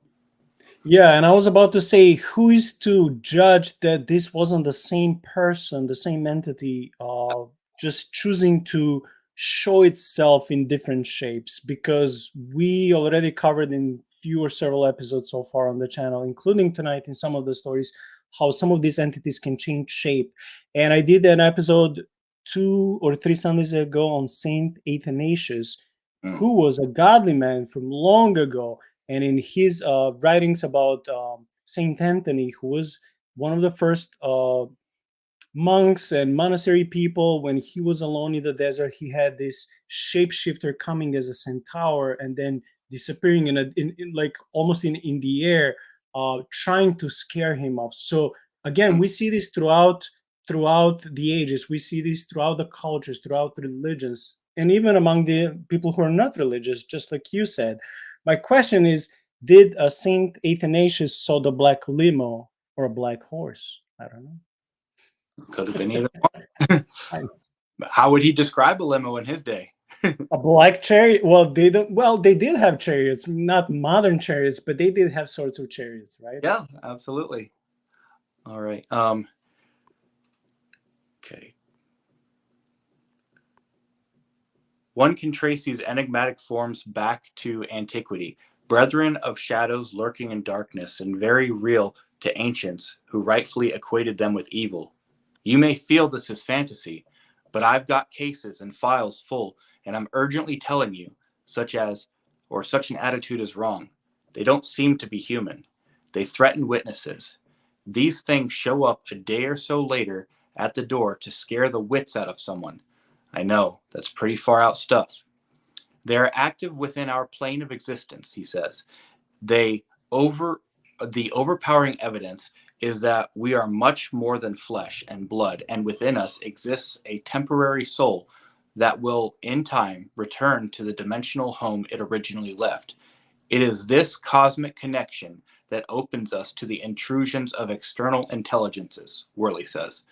Yeah, and I was about to say, who is to judge that this wasn't the same person, the same entity, just choosing to show itself in different shapes? Because we already covered in few or several episodes so far on the channel, including tonight in some of the stories, how some of these entities can change shape. And I did an episode 2 or 3 Sundays ago on Saint Athanasius, Mm. who was a godly man from long ago, and in his writings about Saint Anthony, who was one of the first monks and monastery people, when he was alone in the desert, he had this shapeshifter coming as a centaur and then disappearing in like almost in the air, trying to scare him off. So again, Mm. we see this throughout the ages. We see this throughout the cultures, throughout the religions, and even among the people who are not religious, just like you said. My question is, did Saint Athanasius saw the black limo or a black horse? I don't know. Could have been either one. I, How would he describe a limo in his day? a black chariot. Well, they don't. Well, they did have chariots, not modern chariots, but they did have sorts of chariots, right? Yeah, absolutely. All right. Okay. One can trace these enigmatic forms back to antiquity, brethren of shadows lurking in darkness, and very real to ancients who rightfully equated them with evil. You may feel this is fantasy, but I've got cases and files full, and I'm urgently telling you, such as, or such an attitude is wrong. They don't seem to be human. They threaten witnesses. These things show up a day or so later at the door to scare the wits out of someone. I know, that's pretty far out stuff. They are active within our plane of existence, he says. They over the overpowering evidence is that we are much more than flesh and blood, and within us exists a temporary soul that will, in time, return to the dimensional home it originally left. It is this cosmic connection that opens us to the intrusions of external intelligences, Worley says.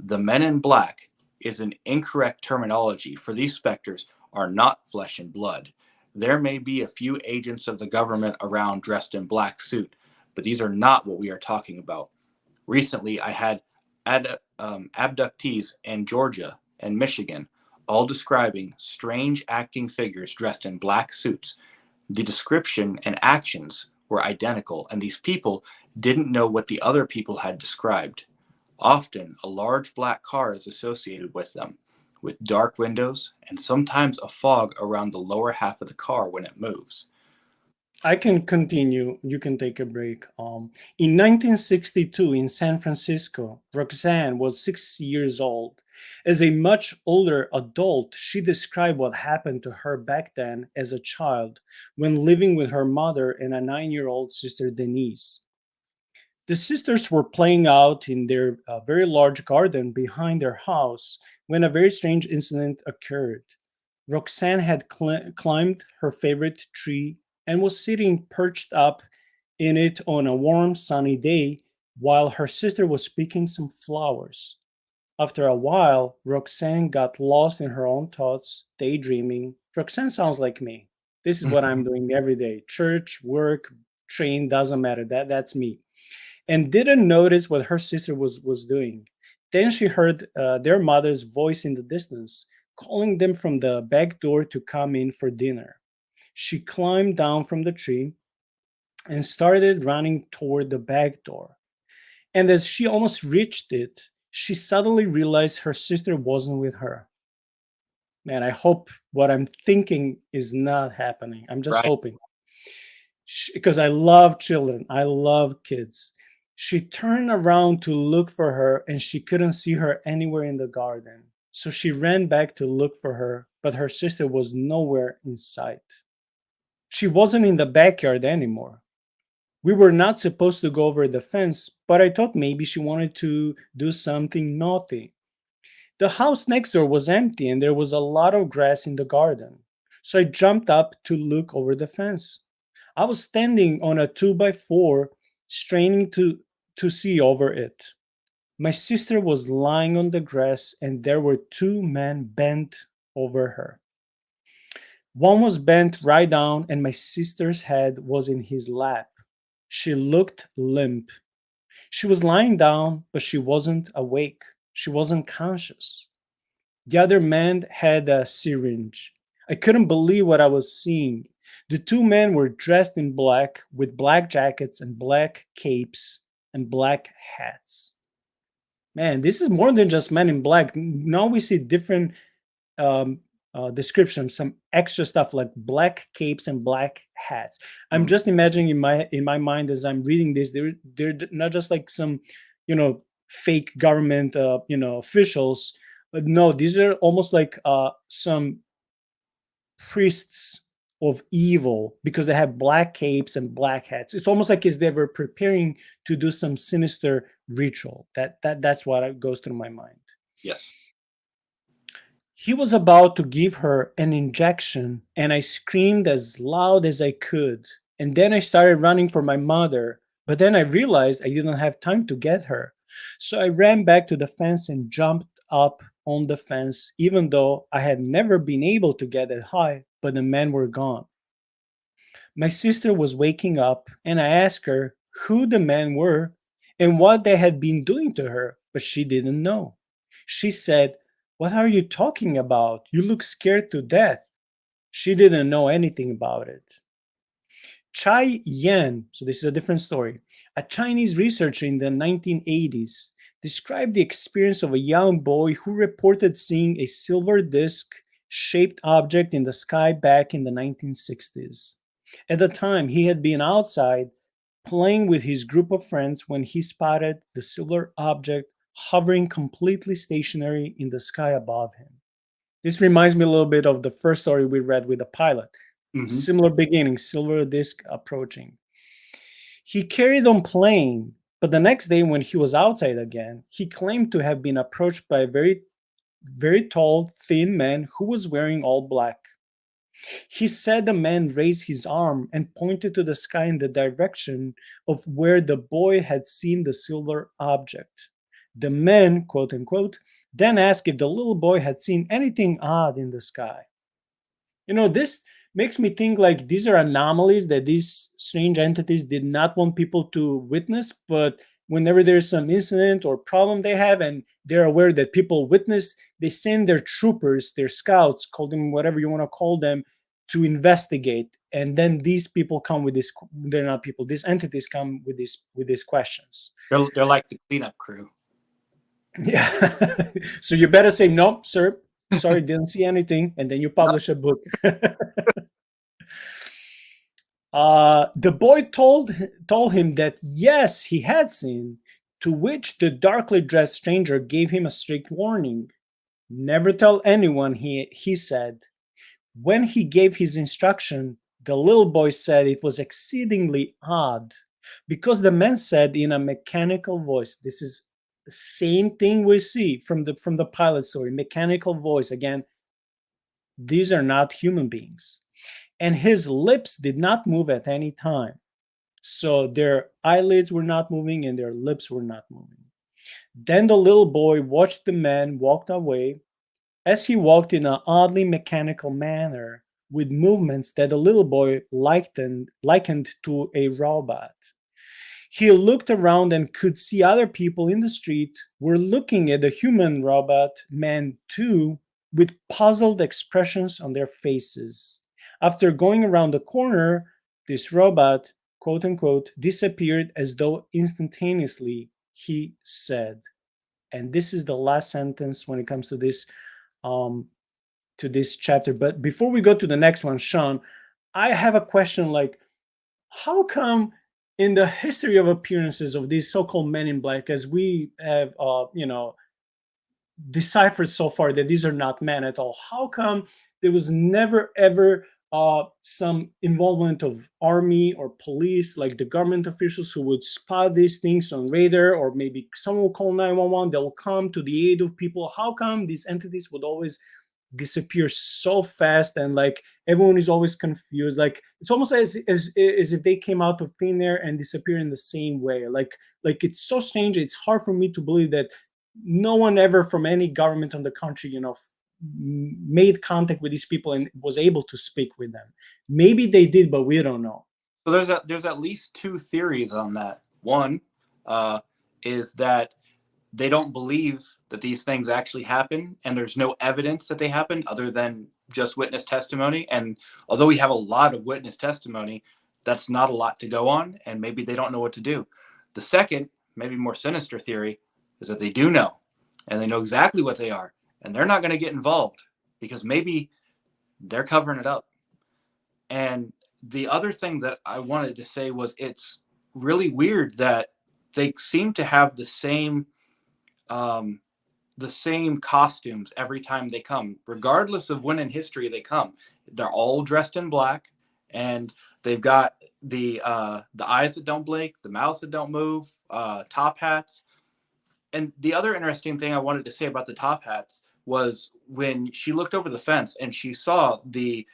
The men in black is an incorrect terminology, for these specters are not flesh and blood. There may be a few agents of the government around dressed in black suit, but these are not what we are talking about. Recently, I had abductees in Georgia and Michigan, all describing strange acting figures dressed in black suits. The description and actions were identical, and these people didn't know what the other people had described. Often, a large black car is associated with them, with dark windows and sometimes a fog around the lower half of the car when it moves. I can continue. You can take a break. In 1962, in San Francisco, Roxanne was 6 years old. As a much older adult, she described what happened to her back then as a child when living with her mother and a 9-year-old sister, Denise. The sisters were playing out in their very large garden behind their house when a very strange incident occurred. Roxanne had climbed her favorite tree and was sitting perched up in it on a warm, sunny day while her sister was picking some flowers. After a while, Roxanne got lost in her own thoughts, daydreaming. Roxanne sounds like me. This is what I'm doing every day. Church, work, train, doesn't matter. That's me. And didn't notice what her sister was doing. Then she heard their mother's voice in the distance, calling them from the back door to come in for dinner. She climbed down from the tree and started running toward the back door. And as she almost reached it, she suddenly realized her sister wasn't with her. Man, I hope what I'm thinking is not happening. I'm just Right? hoping. Because I love children, I love kids. She turned around to look for her and she couldn't see her anywhere in the garden. So she ran back to look for her, but her sister was nowhere in sight. She wasn't in the backyard anymore. We were not supposed to go over the fence, but I thought maybe she wanted to do something naughty. The house next door was empty and there was a lot of grass in the garden. So I jumped up to look over the fence. I was standing on a 2 by 4, straining to see over it. My sister was lying on the grass, and there were two men bent over her. One was bent right down, and my sister's head was in his lap. She looked limp. She was lying down, but she wasn't awake. She wasn't conscious. The other man had a syringe. I couldn't believe what I was seeing. The two men were dressed in black with black jackets and black capes and black hats. Man, this is more than just men in black. Now we see different um, descriptions, some extra stuff like black capes and black hats. I'm Mm. just imagining in my mind as I'm reading this, they're not just like some, fake government, officials. But no, these are almost like some priests of evil because they have black capes and black hats. It's almost like as they were preparing to do some sinister ritual. That's what goes through my mind. Yes. He was about to give her an injection, and I screamed as loud as I could. And then I started running for my mother, but then I realized I didn't have time to get her. So I ran back to the fence and jumped up on the fence, even though I had never been able to get that high, but the men were gone. My sister was waking up, and I asked her who the men were and what they had been doing to her, but she didn't know. She said, "What are you talking about? You look scared to death." She didn't know anything about it. Chai Yan, so this is a different story, a Chinese researcher in the 1980s, described the experience of a young boy who reported seeing a silver disc shaped object in the sky back in the 1960s. At the time, he had been outside playing with his group of friends when he spotted the silver object hovering completely stationary in the sky above him. This reminds me a little bit of the first story we read with the pilot. Hmm. Similar beginning, silver disk approaching. He carried on playing, but the next day when he was outside again, he claimed to have been approached by a very tall, thin man who was wearing all black. He said the man raised his arm and pointed to the sky in the direction of where the boy had seen the silver object. The man, quote unquote, then asked if the little boy had seen anything odd in the sky. This makes me think like these are anomalies that these strange entities did not want people to witness, but whenever there's some incident or problem they have and they're aware that people witness, they send their troopers, their scouts, call them whatever you want to call them, to investigate. And then these people come with this, they're not people, these entities come with these questions. They're like the cleanup crew. Yeah. So you better say no, sir. Sorry, didn't see anything, and then you No, publish a book. The boy told him that yes, he had seen, to which the darkly dressed stranger gave him a strict warning. Never tell anyone, he said. When he gave his instruction, the little boy said it was exceedingly odd because the man said in a mechanical voice, this is the same thing we see from the pilot story, mechanical voice again, these are not human beings. And his lips did not move at any time. So their eyelids were not moving and their lips were not moving. Then the little boy watched the man walk away as he walked in an oddly mechanical manner with movements that the little boy likened to a robot. He looked around and could see other people in the street were looking at the human robot man too, with puzzled expressions on their faces. After going around the corner, this robot, quote unquote, disappeared as though instantaneously, he said. And this is the last sentence when it comes um, to this chapter. But before we go to the next one, Shaun, I have a question like, how come in the history of appearances of these so-called men in black, as we have deciphered so far that these are not men at all, how come there was never ever some involvement of army or police, like the government officials who would spot these things on radar, or maybe someone will call 911, they'll come to the aid of people? How come these entities would always disappear so fast, and like everyone is always confused, like it's almost as if they came out of thin air and disappear in the same way, like it's so strange, it's hard for me to believe that no one ever from any government on the country made contact with these people and was able to speak with them. Maybe they did, but we don't know. so there's at least two theories on that. One uh, is that they don't believe that these things actually happen, and there's no evidence that they happen other than just witness testimony. And although we have a lot of witness testimony, that's not a lot to go on, and maybe they don't know what to do. The second, maybe more sinister theory, is that they do know, and they know exactly what they are, and they're not going to get involved because maybe they're covering it up. And the other thing that I wanted to say was it's really weird that they seem to have um, the same costumes every time they come, regardless of when in history they come. They're all dressed in black, and they've got the eyes that don't blink, the mouths that don't move, top hats. And the other interesting thing I wanted to say about the top hats was when she looked over the fence and she saw the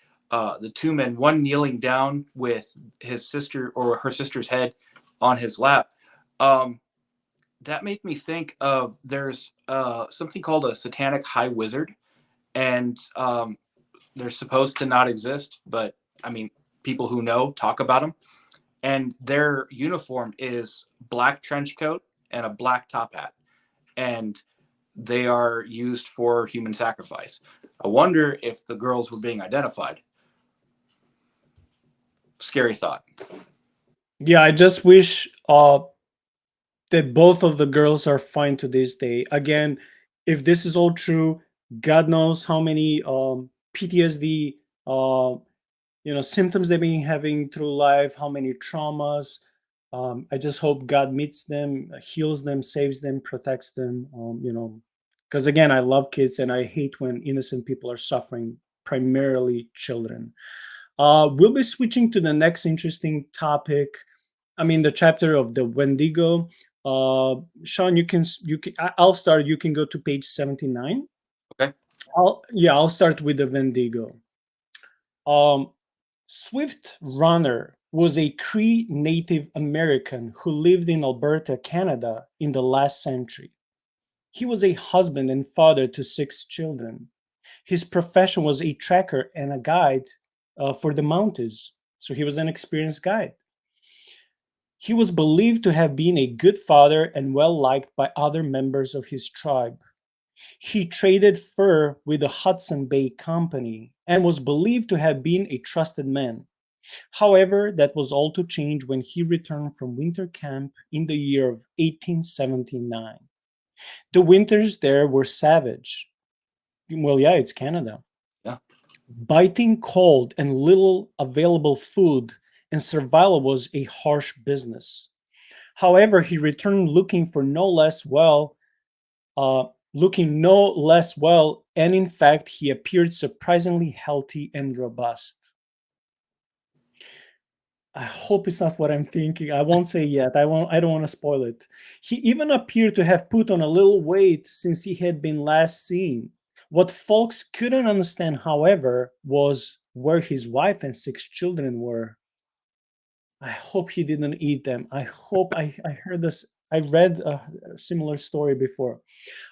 two men, one kneeling down with his sister or her sister's head on his lap. Um, that made me think of there's something called a satanic high wizard, and they're supposed to not exist, but I mean, people who know talk about them. And their uniform is black trench coat and a black top hat, and they are used for human sacrifice. I wonder if the girls were being identified. Scary thought. Yeah, I just wish that both of the girls are fine to this day. Again, if this is all true, God knows how many PTSD, symptoms they've been having through life, how many traumas. I just hope God meets them, heals them, saves them, protects them. Because again, I love kids and I hate when innocent people are suffering, primarily children. We'll be switching to the next interesting topic. I mean, the chapter of the Wendigo. Sean, I'll start. You can go to page 79. Okay. I'll start with the Wendigo. Um, Swift Runner was a Cree Native American who lived in Alberta, Canada in the last century. He was a husband and father to 6 children. His profession was a tracker and a guide for the mountains. So he was an experienced guide. He was believed to have been a good father and well liked by other members of his tribe. He traded fur with the Hudson Bay Company and was believed to have been a trusted man. However, that was all to change when he returned from winter camp in the year of 1879. The winters there were savage. Well, yeah, it's Canada. Yeah. Biting cold and little available food, and survival was a harsh business. However, he returned looking no less well, and in fact, he appeared surprisingly healthy and robust. I hope it's not what I'm thinking. I won't say yet. I don't want to spoil it. He even appeared to have put on a little weight since he had been last seen. What folks couldn't understand, however, was where his wife and 6 children were. I hope he didn't eat them. I heard this. I read a similar story before.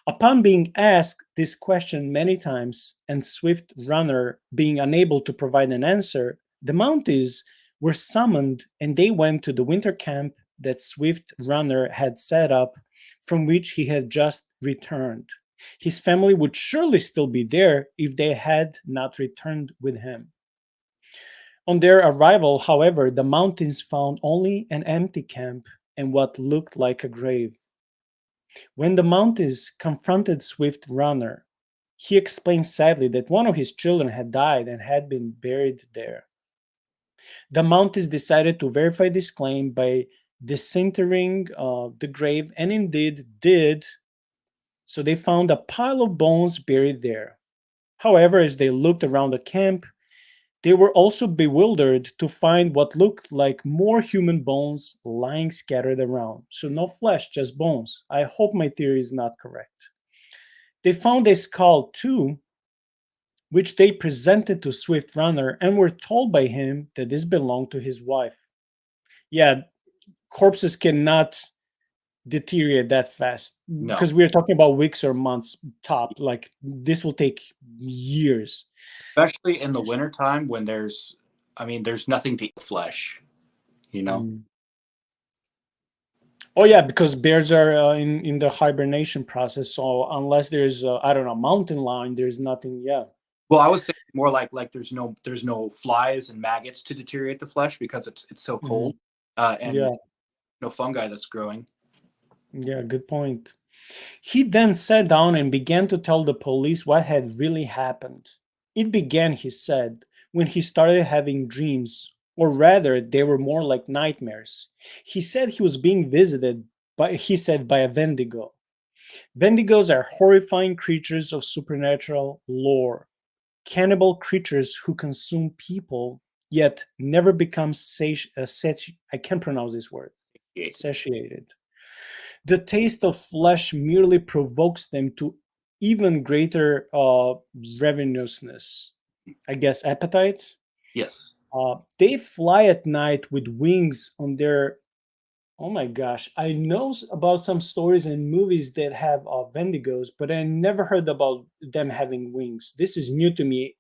Upon being asked this question many times, and Swift Runner being unable to provide an answer, the Mounties were summoned and they went to the winter camp that Swift Runner had set up, from which he had just returned. His family would surely still be there if they had not returned with him. On their arrival, however, the Mounties found only an empty camp and what looked like a grave. When the Mounties confronted Swift Runner, he explained sadly that one of his children had died and had been buried there. The Mounties decided to verify this claim by disinterring the grave, and indeed did. So they found a pile of bones buried there. However, as they looked around the camp, they were also bewildered to find what looked like more human bones lying scattered around. So no flesh, just bones. I hope my theory is not correct. They found a skull too, which they presented to Swift Runner and were told by him that this belonged to his wife. Yeah, corpses cannot deteriorate that fast No. because we're talking about weeks or months top. Like this will take years. Especially in the wintertime when there's nothing to eat flesh, you know? Mm. Oh yeah, because bears are in the hibernation process. So unless there's I don't know, mountain lion, there's nothing. Yeah. Well, I was thinking more like there's no flies and maggots to deteriorate the flesh because it's so Mhm. cold, and Yeah. no fungi that's growing. Yeah. Good point. He then sat down and began to tell the police what had really happened. It began, he said, when he started having dreams, or rather, they were more like nightmares. He said he was being visited by a Wendigo. Wendigos are horrifying creatures of supernatural lore, cannibal creatures who consume people, yet never become I can't pronounce this word, satiated. The taste of flesh merely provokes them to even greater ravenousness, I guess, appetite. Yes. They fly at night with wings on their. Oh my gosh, I know about some stories and movies that have Wendigos, but I never heard about them having wings. This is new to me.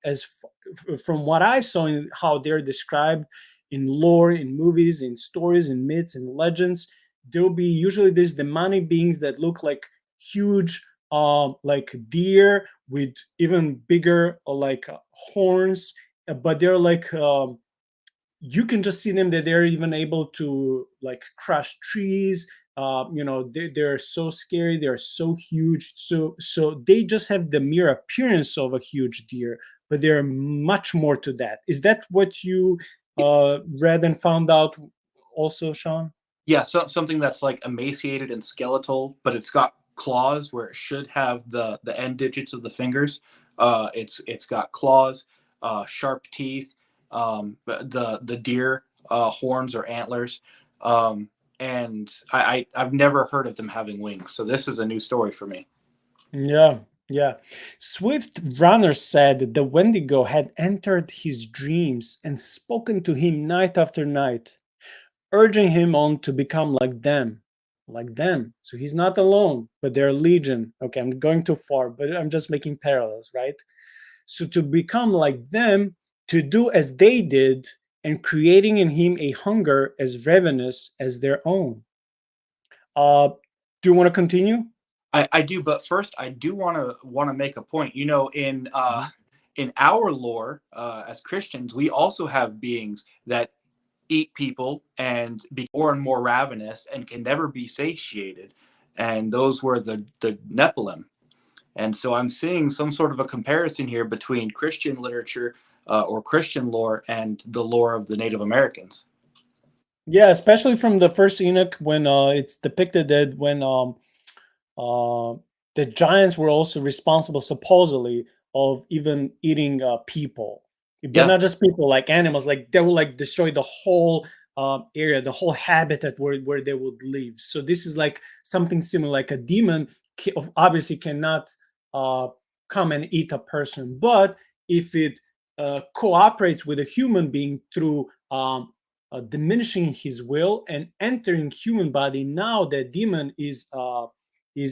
From what I saw in how they're described in lore, in movies, in stories, in myths, and legends, there will be usually these demonic beings that look like huge, like deer with even bigger, horns, but they're like. You can just see them that they're even able to like crush trees. they're so scary, they're so huge, so they just have the mere appearance of a huge deer, but they're much more to that. Is that what you read and found out also, Sean? Yeah, something that's like emaciated and skeletal, but it's got claws where it should have the end digits of the fingers. It's got claws, sharp teeth, the deer horns or antlers, and I've never heard of them having wings. So this is a new story for me. Yeah, yeah. Swift Runner said that the Wendigo had entered his dreams and spoken to him night after night, urging him on to become like them. Like them. So he's not alone, but they're legion. Okay, I'm going too far, but I'm just making parallels, right? So to become like them, to do as they did, and creating in him a hunger as ravenous as their own. Uh, do you want to continue? I do, but first I do want to make a point. You know, in our lore as Christians, we also have beings that eat people and be more and more ravenous and can never be satiated, and those were the Nephilim. And so I'm seeing some sort of a comparison here between Christian literature or Christian lore and the lore of the Native Americans. Yeah, especially from the first Enoch when it's depicted that when uh, the giants were also responsible supposedly of even eating people, but Yeah, not just people, like animals. Like they will like destroy the whole area, the whole habitat where they would live. So this is like something similar. Like a demon obviously cannot uh, come and eat a person, but if it cooperates with a human being through diminishing his will and entering human body, now that demon is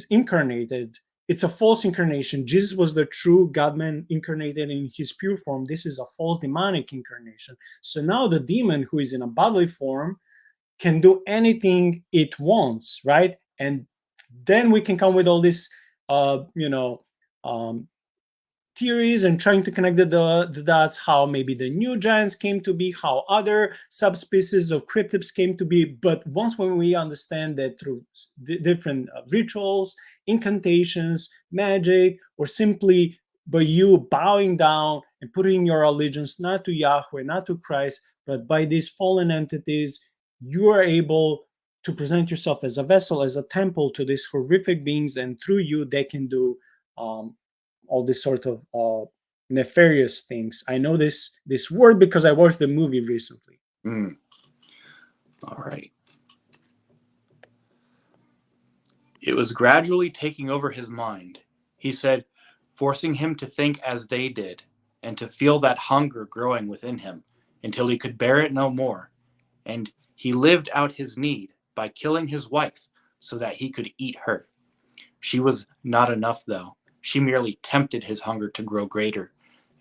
incarnated. It's a false incarnation. Jesus was the true God-man incarnated in his pure form. This is a false demonic incarnation. So now the demon who is in a bodily form can do anything it wants, right? And then we can come with all this, uh, you know, um, theories and trying to connect the dots, how maybe the new giants came to be, how other subspecies of cryptids came to be. But once when we understand that through different rituals, incantations, magic, or simply by you bowing down and putting your allegiance not to Yahweh, not to Christ, but by these fallen entities, you are able to present yourself as a vessel, as a temple to these horrific beings, and through you they can do um, all this sort of nefarious things. I know this word because I watched the movie recently. mm, all right. It was gradually taking over his mind, he said, forcing him to think as they did, and to feel that hunger growing within him until he could bear it no more. And he lived out his need by killing his wife so that he could eat her. She was not enough, though. She merely tempted his hunger to grow greater.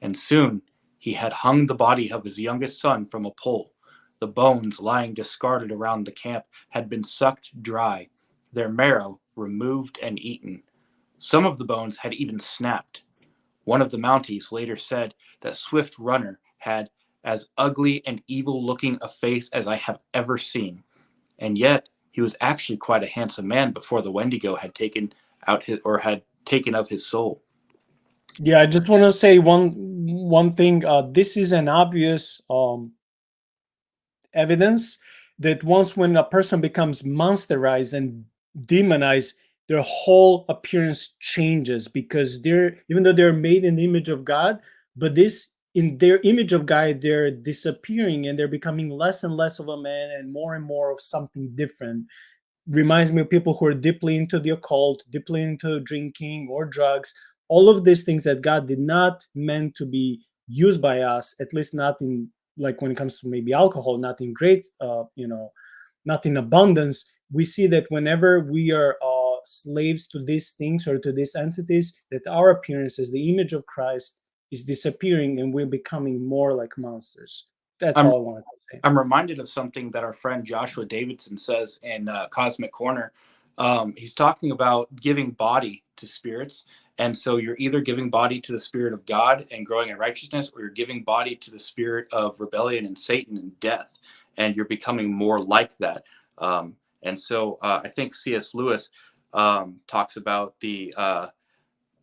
And soon he had hung the body of his youngest son from a pole. The bones lying discarded around the camp had been sucked dry, their marrow removed and eaten. Some of the bones had even snapped. One of the Mounties later said that Swift Runner had as ugly and evil looking a face as I have ever seen. And yet he was actually quite a handsome man before the Wendigo had taken out his or had taken of his soul. Yeah, I just want to say one thing. This is an obvious evidence that once when a person becomes monsterized and demonized, their whole appearance changes because they're even though they're made in the image of God, but this in their image of God, they're disappearing and they're becoming less and less of a man and more of something different. Reminds me of people who are deeply into the occult, deeply into drinking or drugs, all of these things that God did not meant to be used by us, at least not in like when it comes to maybe alcohol, not in great, not in abundance. We see that whenever we are slaves to these things or to these entities, that our appearance as the image of Christ is disappearing and we're becoming more like monsters. That's I'm all I wanted to say. I'm reminded of something that our friend Joshua Davidson says in Cosmic Corner. He's talking about giving body to spirits. And so you're either giving body to the spirit of God and growing in righteousness, or you're giving body to the spirit of rebellion and Satan and death. And you're becoming more like that. And so I think C.S. Lewis talks about the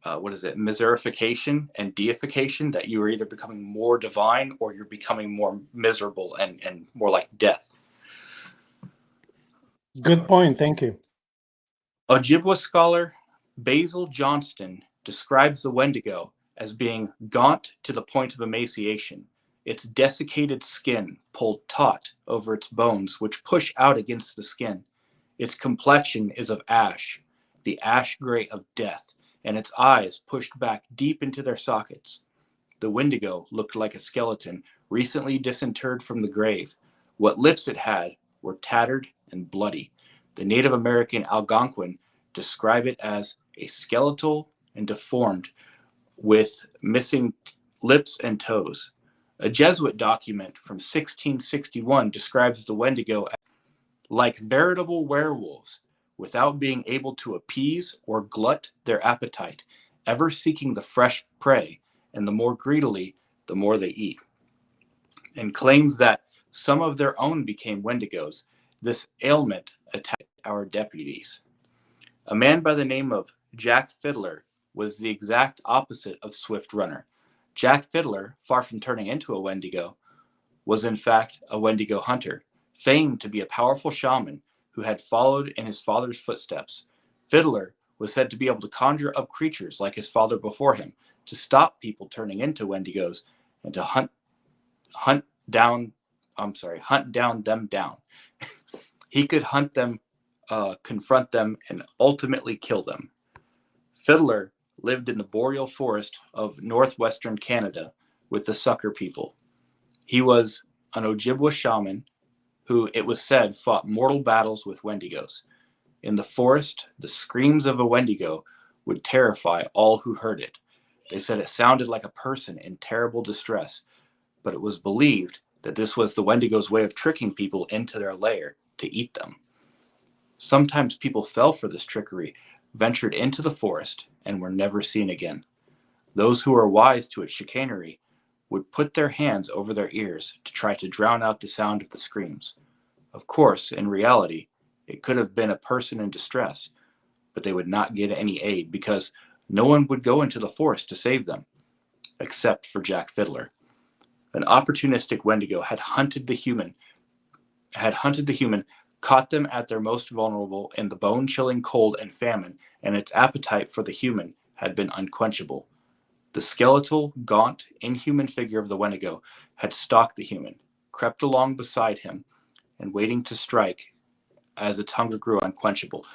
what is it, miserification and deification, that you are either becoming more divine or you're becoming more miserable and more like death. Good point. Thank you. Ojibwa scholar Basil Johnston describes the Wendigo as being gaunt to the point of emaciation, its desiccated skin pulled taut over its bones, which push out against the skin. Its complexion is of ash, the ash gray of death, and its eyes pushed back deep into their sockets. The Wendigo looked like a skeleton recently disinterred from the grave. What lips it had were tattered and bloody. The Native American Algonquin describe it as a skeletal and deformed, with missing lips and toes. A Jesuit document from 1661 describes the Wendigo as like veritable werewolves, without being able to appease or glut their appetite, ever seeking the fresh prey, and the more greedily, the more they eat. And claims that some of their own became Wendigos. This ailment attacked our deputies. A man by the name of Jack Fiddler was the exact opposite of Swift Runner. Jack Fiddler, far from turning into a Wendigo, was in fact a Wendigo hunter, famed to be a powerful shaman who had followed in his father's footsteps. Fiddler was said to be able to conjure up creatures like his father before him, to stop people turning into Wendigos, and to hunt down them down. He could hunt them, confront them, and ultimately kill them. Fiddler lived in the boreal forest of northwestern Canada with the Sucker people. He was an Ojibwa shaman who, it was said, fought mortal battles with Wendigos. In the forest, the screams of a Wendigo would terrify all who heard it. They said it sounded like a person in terrible distress, but it was believed that this was the Wendigo's way of tricking people into their lair to eat them. Sometimes people fell for this trickery, ventured into the forest, and were never seen again. Those who were wise to its chicanery would put their hands over their ears to try to drown out the sound of the screams. Of course, in reality, it could have been a person in distress, but they would not get any aid because no one would go into the forest to save them, except for Jack Fiddler. An opportunistic Wendigo had hunted the human, caught them at their most vulnerable in the bone-chilling cold and famine, and its appetite for the human had been unquenchable. The skeletal, gaunt, inhuman figure of the Wendigo had stalked the human, crept along beside him, and waiting to strike as its hunger grew unquenchable.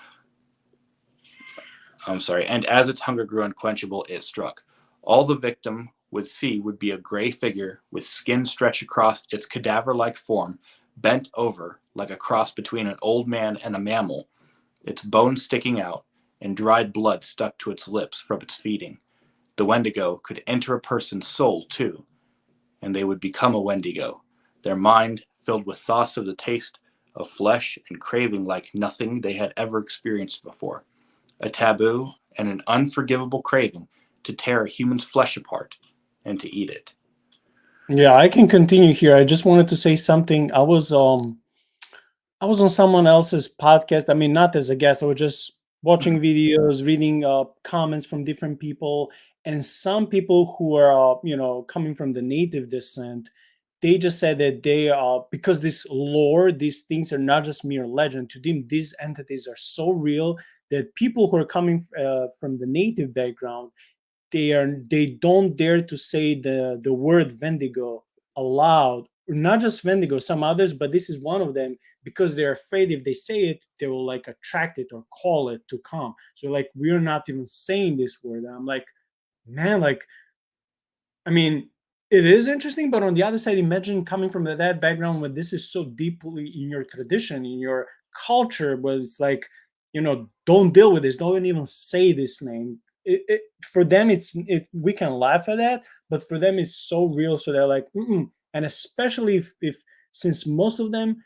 And as its hunger grew unquenchable, it struck. All the victim would see would be a gray figure with skin stretched across its cadaver-like form, bent over like a cross between an old man and a mammal, its bones sticking out, and dried blood stuck to its lips from its feeding. The Wendigo could enter a person's soul, too, and they would become a Wendigo, their mind filled with thoughts of the taste of flesh and craving like nothing they had ever experienced before. A taboo and an unforgivable craving to tear a human's flesh apart and to eat it. Yeah, I can continue here. I just wanted to say something. I was on someone else's podcast. I mean, not as a guest. I was just watching videos, reading comments from different people, and some people who are, coming from the native descent, they just said that they are, because this lore, these things are not just mere legend. To them, these entities are so real that people who are coming from the native background, they don't dare to say the word Wendigo aloud. Not just Wendigo, some others, but this is one of them, because they're afraid if they say it, they will like attract it or call it to come. So like, we're not even saying this word. And I'm like, man, like, I mean, it is interesting, but on the other side, imagine coming from that background where this is so deeply in your tradition, in your culture, where it's like, don't deal with this, don't even say this name. For them, we can laugh at that, but for them, it's so real. So they're like, mm-mm. And especially if since most of them,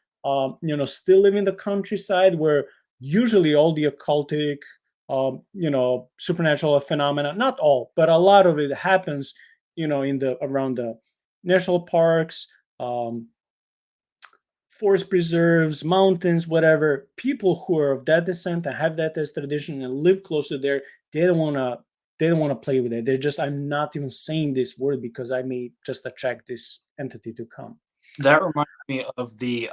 still live in the countryside, where usually all the occultic, supernatural phenomena, not all, but a lot of it happens in the around the national parks, forest preserves, mountains, whatever, people who are of that descent and have that as tradition and live close to there, they don't want to they don't want to play with it. They're just, I'm not even saying this word because I may just attract this entity to come. That reminds me of the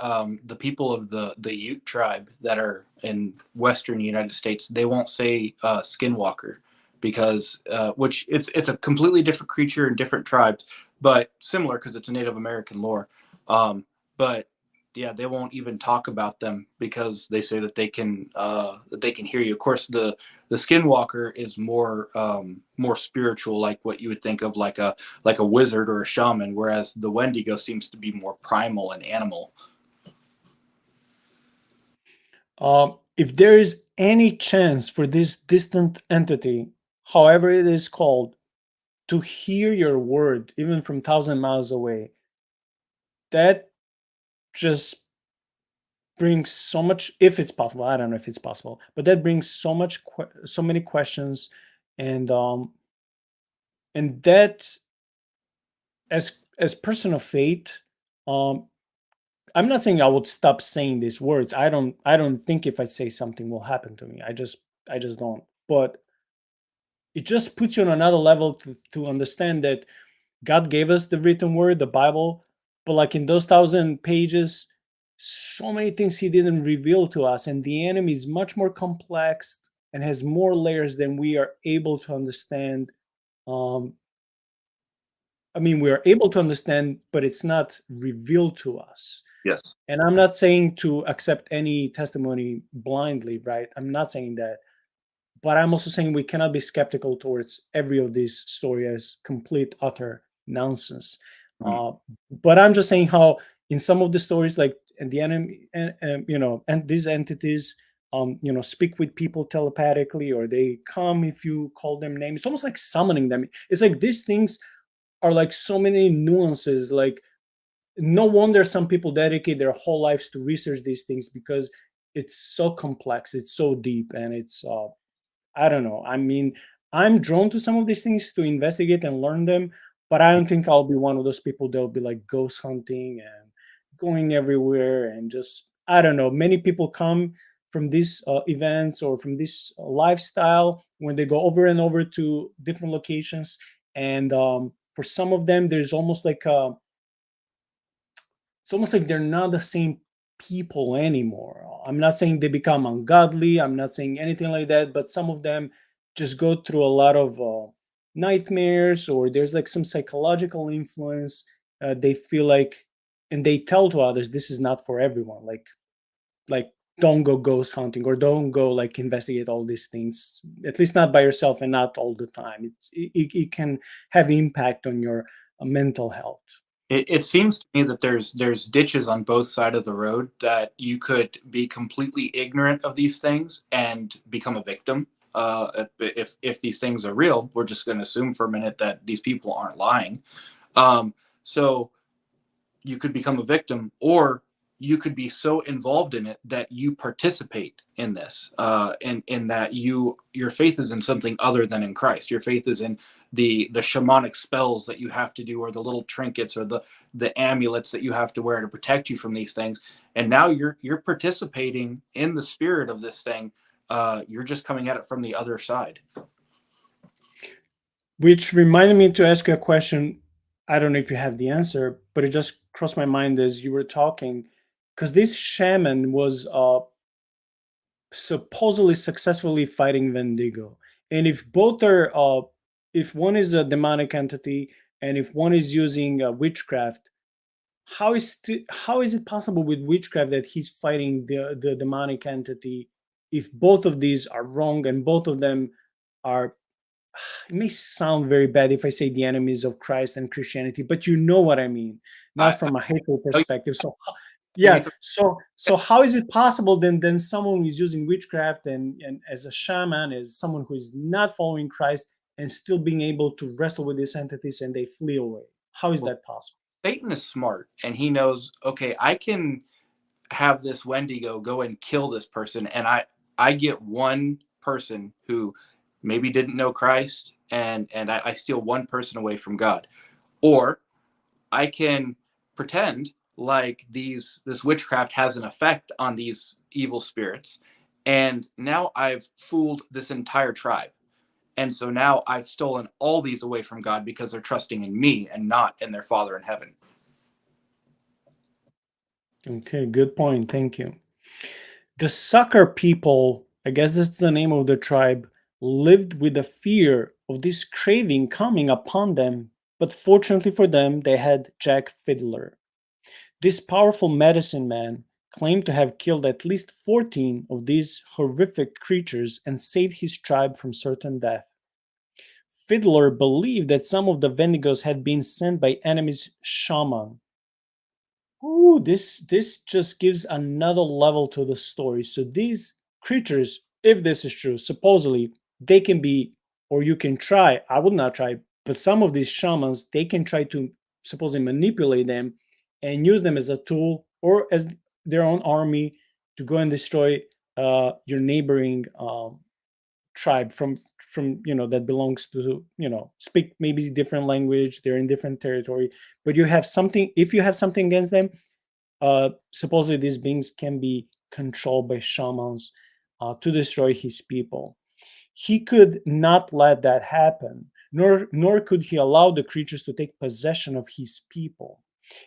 people of the Ute tribe that are in Western United States. They won't say skinwalker because which it's a completely different creature in different tribes, but similar because it's a Native American lore. But yeah, they won't even talk about them because they say that they can hear you. Of course, the skinwalker is more spiritual, like what you would think of like a wizard or a shaman, whereas the Wendigo seems to be more primal and animal. If there is any chance for this distant entity, however it is called, to hear your word, even from 1,000 miles away, that just brings so much, if it's possible, I don't know if it's possible, but that brings so much so many questions. And that, as person of faith, um I'm not saying I would stop saying these words. I don't think if I say something will happen to me. I just don't. But it just puts you on another level to understand that God gave us the written word, the Bible, but like in those 1,000 pages, so many things He didn't reveal to us, and the enemy is much more complex and has more layers than we are able to understand. Um, I mean, we are able to understand, but it's not revealed to us. Yes. And I'm not saying to accept any testimony blindly, right? I'm not saying that. But I'm also saying we cannot be skeptical towards every of these story as complete utter nonsense. Mm. uh, but I'm just saying how in some of the stories, like, and the enemy, and these entities, speak with people telepathically, or they come if you call them names. It's almost like summoning them. It's like these things are like so many nuances. Like, no wonder some people dedicate their whole lives to research these things, because it's so complex, it's so deep, and it's I don't know. I mean, I'm drawn to some of these things to investigate and learn them, but I don't think I'll be one of those people that will be like ghost hunting and going everywhere and just, I don't know. Many people come from these events or from this lifestyle when they go over and over to different locations. And for some of them, there's almost like it's almost like they're not the same people anymore. I'm not saying they become ungodly. I'm not saying anything like that, but some of them just go through a lot of nightmares, or there's like some psychological influence. They feel like, and they tell to others, this is not for everyone. Like, don't go ghost hunting, or don't go like investigate all these things. At least not by yourself and not all the time. It can have impact on your mental health. It seems to me that there's ditches on both sides of the road that you could be completely ignorant of these things and become a victim. If these things are real, we're just going to assume for a minute that these people aren't lying. So you could become a victim, or you could be so involved in it that you participate in this, in that your faith is in something other than in Christ. Your faith is in the shamanic spells that you have to do, or the little trinkets, or the amulets that you have to wear to protect you from these things. And now you're participating in the spirit of this thing. You're just coming at it from the other side. Which reminded me to ask you a question. I don't know if you have the answer, but it just crossed my mind as you were talking. Because this shaman was supposedly successfully fighting Wendigo. And if both are, if one is a demonic entity and if one is using witchcraft, how is it possible with witchcraft that he's fighting the demonic entity if both of these are wrong and both of them are, it may sound very bad if I say the enemies of Christ and Christianity, but you know what I mean, I, not from a hateful I perspective. So give me yeah, some. so how is it possible then someone who is using witchcraft and as a shaman, as someone who is not following Christ, and still being able to wrestle with these entities and they flee away? How is Well, that possible? Satan is smart, and he knows. Okay, I can have this Wendigo go and kill this person, and I get one person who maybe didn't know Christ, and I steal one person away from God. Or I can pretend like this witchcraft has an effect on these evil spirits, and now I've fooled this entire tribe. And so now I've stolen all these away from God because they're trusting in me and not in their Father in heaven. Okay, good point. Thank you. The sucker people, I guess that's the name of the tribe, lived with the fear of this craving coming upon them. But fortunately for them, they had Jack Fiddler. This powerful medicine man claimed to have killed at least 14 of these horrific creatures and saved his tribe from certain death. Fiddler believed that some of the Wendigos had been sent by enemies' shaman. Ooh, this just gives another level to the story. So these creatures, if this is true, supposedly they can be, or you can try. I would not try, but some of these shamans they can try to supposedly manipulate them and use them as a tool or as their own army to go and destroy your neighboring tribe from that belongs to speak maybe different language. They're in different territory, but you have something. If you have something against them, supposedly these beings can be controlled by shamans to destroy his people. He could not let that happen, nor could he allow the creatures to take possession of his people.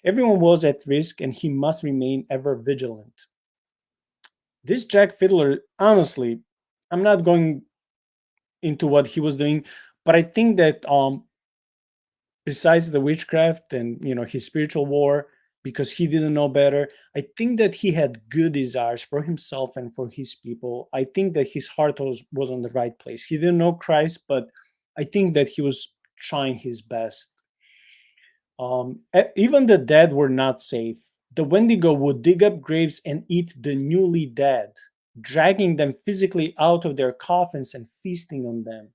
Everyone was at risk, and he must remain ever vigilant. This Jack Fiddler, honestly, I'm not going into what he was doing, but I think that besides the witchcraft and his spiritual war, because he didn't know better, I think that he had good desires for himself and for his people. I think that his heart was on the right place. He didn't know Christ, but I think that he was trying his best. Even the dead were not safe. The Wendigo would dig up graves and eat the newly dead, dragging them physically out of their coffins and feasting on them.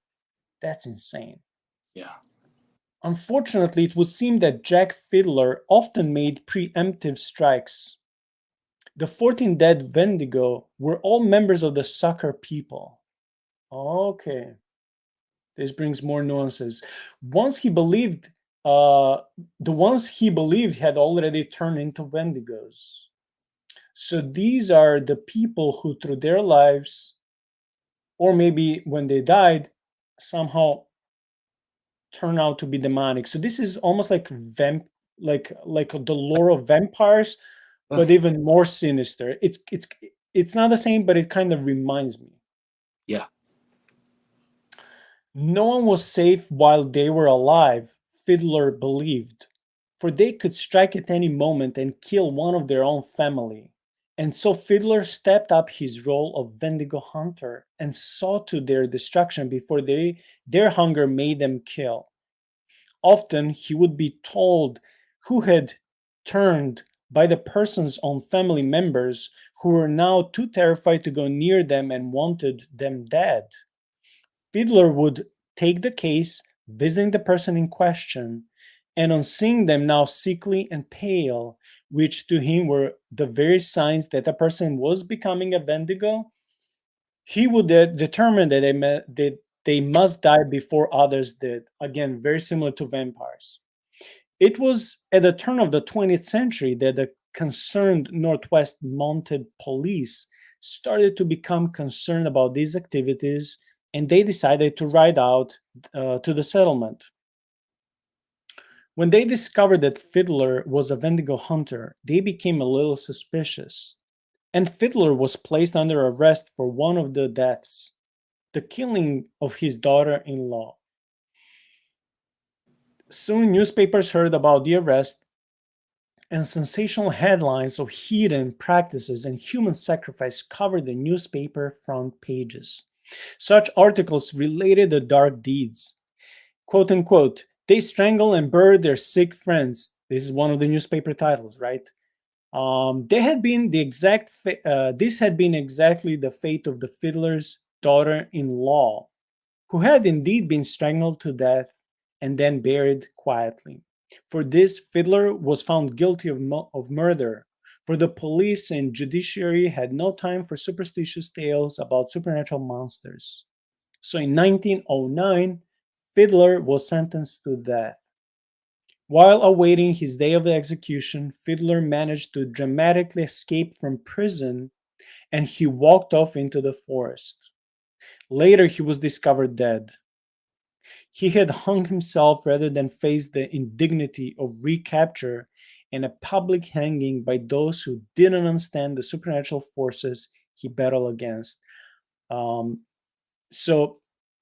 That's insane. Yeah. Unfortunately, it would seem that Jack Fiddler often made preemptive strikes. The 14 dead Wendigo were all members of the Sucker people. Okay, this brings more nuances. Once he believed, uh, the ones he believed had already turned into Wendigos. So these are the people who, through their lives, or maybe when they died, somehow turn out to be demonic. So this is almost like like the lore of vampires, Ugh. but even more sinister. It's not the same, but it kind of reminds me. Yeah. No one was safe while they were alive, Fiddler believed, for they could strike at any moment and kill one of their own family. And so Fiddler stepped up his role of Wendigo hunter and saw to their destruction before their hunger made them kill. Often he would be told who had turned by the person's own family members who were now too terrified to go near them and wanted them dead. Fiddler would take the case, visiting the person in question, and on seeing them now sickly and pale, which to him were the very signs that a person was becoming a Wendigo, he would determine that that they must die before others did. Again, very similar to vampires. It was at the turn of the 20th century that the concerned Northwest Mounted Police started to become concerned about these activities, and they decided to ride out to the settlement. When they discovered that Fiddler was a Wendigo hunter, they became a little suspicious, and Fiddler was placed under arrest for one of the deaths, the killing of his daughter in law. Soon, newspapers heard about the arrest, and sensational headlines of heathen practices and human sacrifice covered the newspaper front pages. Such articles related the dark deeds. Quote unquote, they strangle and bury their sick friends. This is one of the newspaper titles, right? They had been the this had been exactly the fate of the fiddler's daughter-in-law, who had indeed been strangled to death and then buried quietly. For this, Fiddler was found guilty of murder, for the police and judiciary had no time for superstitious tales about supernatural monsters. So in 1909, Fiddler was sentenced to death. While awaiting his day of execution, Fiddler managed to dramatically escape from prison and he walked off into the forest. Later, he was discovered dead. He had hung himself rather than face the indignity of recapture and a public hanging by those who didn't understand the supernatural forces he battled against. Um, so,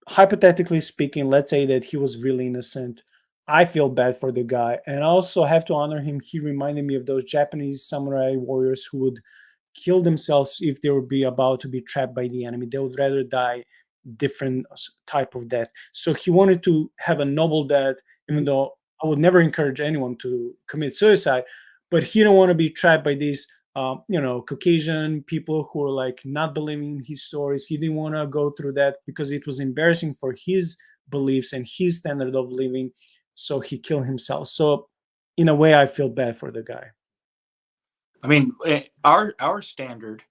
hypothetically speaking, let's say that he was really innocent. I feel bad for the guy, and I also have to honor him. He reminded me of those Japanese samurai warriors who would kill themselves if they would be about to be trapped by the enemy. They would rather die different type of death. So he wanted to have a noble death, even though I would never encourage anyone to commit suicide. But he didn't want to be trapped by these, Caucasian people who are like not believing his stories. He didn't want to go through that because it was embarrassing for his beliefs and his standard of living. So he killed himself. So in a way, I feel bad for the guy. I mean, our standard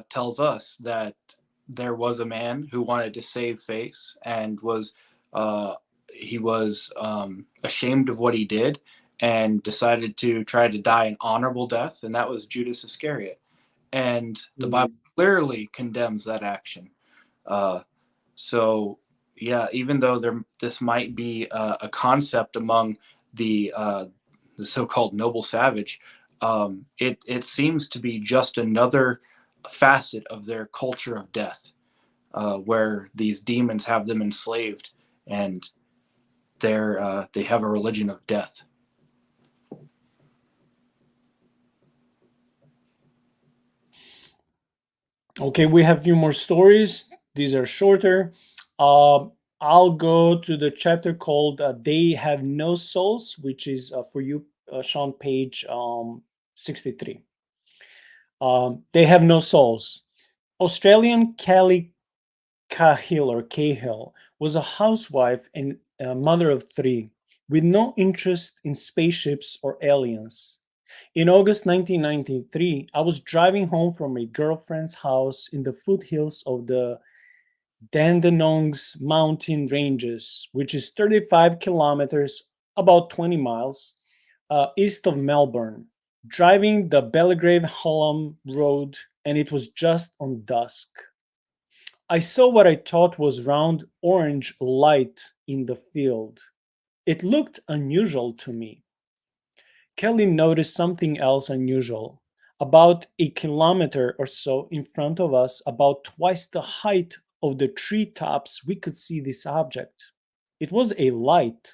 tells us that there was a man who wanted to save face and was uh, he was ashamed of what he did and decided to try to die an honorable death, and that was Judas Iscariot. And the Bible Mm. clearly condemns that action. Uh, so yeah, even though this might be a concept among the uh, the so-called noble savage, it seems to be just another facet of their culture of death, where these demons have them enslaved, and they have a religion of death. Okay, we have a few more stories. These are shorter. Uh, I'll go to the chapter called "They Have No Souls," which is for you, Sean, page 63. They have no souls. Australian Kelly Cahill or Cahill was a housewife and a mother of three, with no interest in spaceships or aliens. In August 1993, I was driving home from a girlfriend's house in the foothills of the Dandenongs mountain ranges, which is 35 kilometers, about 20 miles, east of Melbourne. Driving the Belgrave Hallam Road, and it was just on dusk. I saw what I thought was round orange light in the field. It looked unusual to me. Kelly noticed something else unusual. About a kilometer or so in front of us, about twice the height of the treetops, we could see this object. It was a light.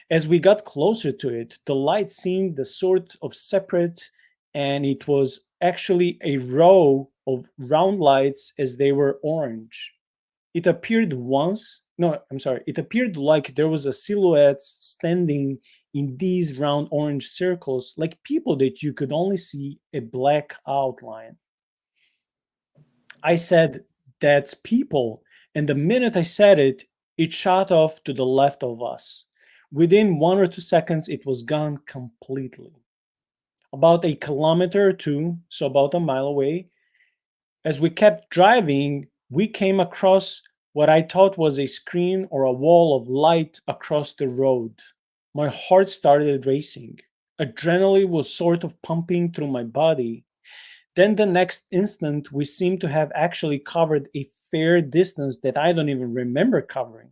As we got closer to it, the light seemed the sort of separate, and it was actually a row of round lights as they were orange. It appeared once, no, I'm sorry, it appeared like there was a silhouette standing in these round orange circles, like people that you could only see a black outline. I said, "That's people." And the minute I said it, it shot off to the left of us. Within 1 or 2 seconds, it was gone completely. About a kilometer or two, so about a mile away, as we kept driving, we came across what I thought was a screen or a wall of light across the road. My heart started racing. Adrenaline was sort of pumping through my body. Then the next instant, we seemed to have actually covered a fair distance that I don't even remember covering.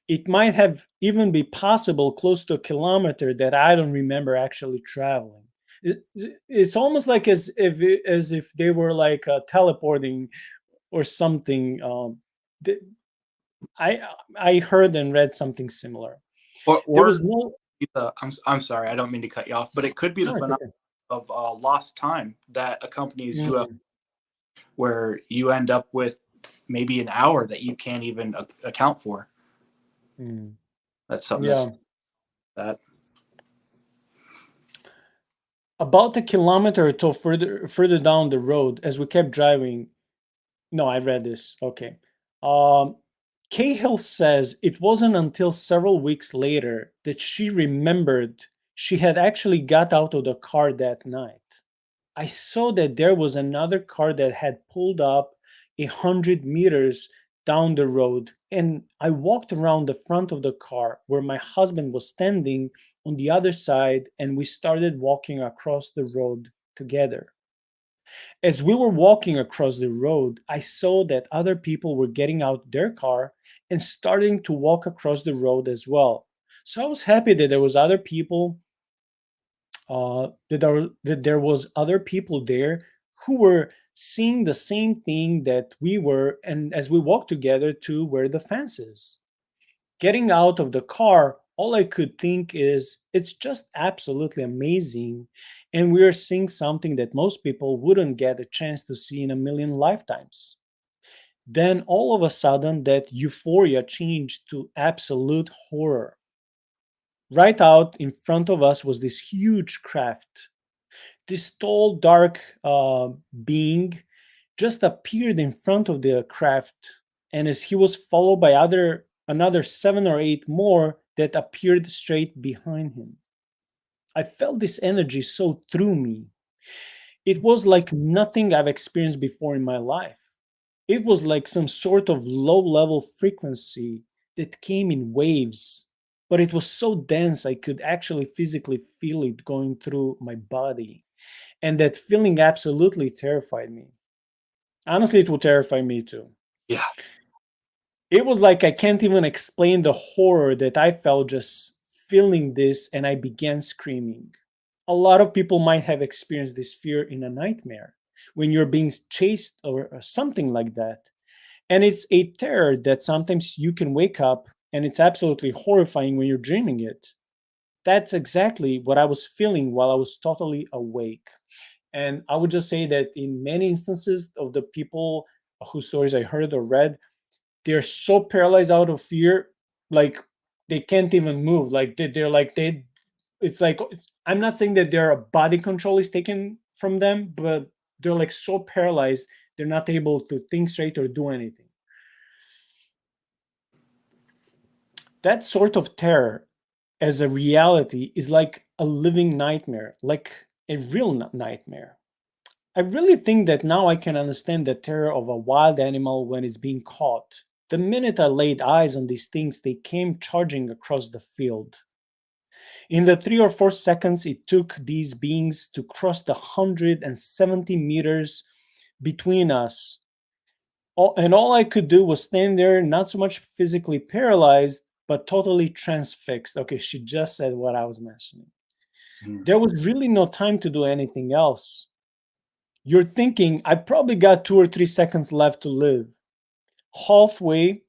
It might have even be possible close to a kilometer that I don't remember actually traveling. It's almost like as if they were like teleporting or something. Th- I I heard and read something similar. There Or was no. I'm sorry, I don't mean to cut you off, but it could be the No, it's phenomenon okay. of lost time that accompanies UFO, Mm, where you end up with maybe an hour that you can't even account for. mm. That's something that's Yeah, that. about a kilometer or so further down the road, as we kept driving. No, I read this. Okay. Um, Cahill says it wasn't until several weeks later that she remembered she had actually got out of the car that night. I saw that there was another car that had pulled up 100 meters down the road, and I walked around the front of the car where my husband was standing on the other side, and we started walking across the road together. As we were walking across the road, I saw that other people were getting out their car and starting to walk across the road as well. So I was happy that there was other people, that there was other people there who were seeing the same thing that we were, and as we walked together to where the fence is. Getting out of the car, all I could think is it's just absolutely amazing. And we are seeing something that most people wouldn't get a chance to see in a million lifetimes. Then all of a sudden, that euphoria changed to absolute horror. Right out in front of us was this huge craft. This tall, dark being just appeared in front of the craft, and as he was followed by another seven or eight more that appeared straight behind him. I felt this energy so through me. It was like nothing I've experienced before in my life. It was like some sort of low level frequency that came in waves, but it was so dense I could actually physically feel it going through my body. And that feeling absolutely terrified me. Honestly, it would terrify me too. Yeah. It was like I can't even explain the horror that I felt just feeling this, and I began screaming. A lot of people might have experienced this fear in a nightmare when you're being chased or something like that. And it's a terror that sometimes you can wake up and it's absolutely horrifying when you're dreaming it. That's exactly what I was feeling while I was totally awake. And I would just say that in many instances of the people whose stories I heard or read, they're so paralyzed out of fear, like they can't even move. Like they're like they it's like, I'm not saying that their body control is taken from them, but they're like so paralyzed they're not able to think straight or do anything. That sort of terror as a reality is like a living nightmare, like a real nightmare. I really think that now I can understand the terror of a wild animal when it's being caught. The minute I laid eyes on these things, they came charging across the field. In the 3 or 4 seconds it took these beings to cross the 170 meters between us, and all I could do was stand there, not so much physically paralyzed, but totally transfixed. Okay, she just said what I was mentioning. Mm. There was really no time to do anything else. You're thinking, I've probably got 2 or 3 seconds left to live. Halfway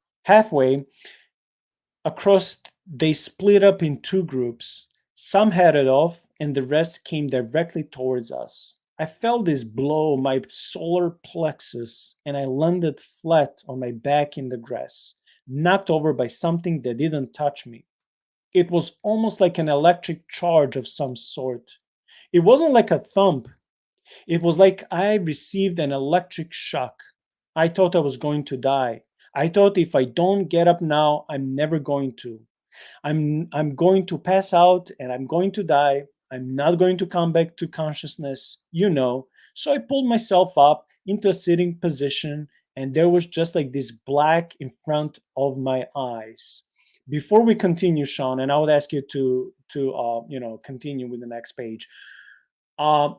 across, they split up in two groups. Some headed off, and the rest came directly towards us. I felt this blow my solar plexus, and I landed flat on my back in the grass, knocked over by something that didn't touch me. It was almost like an electric charge of some sort. It wasn't like a thump, it was like I received an electric shock. I thought I was going to die. I thought if I don't get up now, I'm never going to. I'm going to pass out and I'm going to die. I'm not going to come back to consciousness, you know. So I pulled myself up into a sitting position, and there was just like this black in front of my eyes. Before we continue, Shaun, and I would ask you to continue with the next page. Um,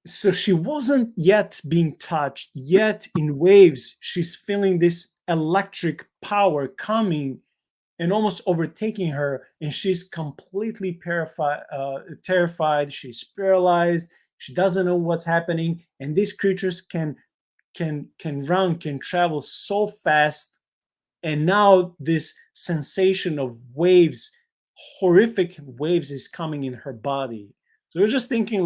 so she wasn't yet being touched, yet in waves she's feeling this electric power coming and almost overtaking her, and she's completely terrified. She's paralyzed. She doesn't know what's happening, and these creatures can run, can travel so fast. And now this sensation of waves, horrific waves, is coming in her body. So you're just thinking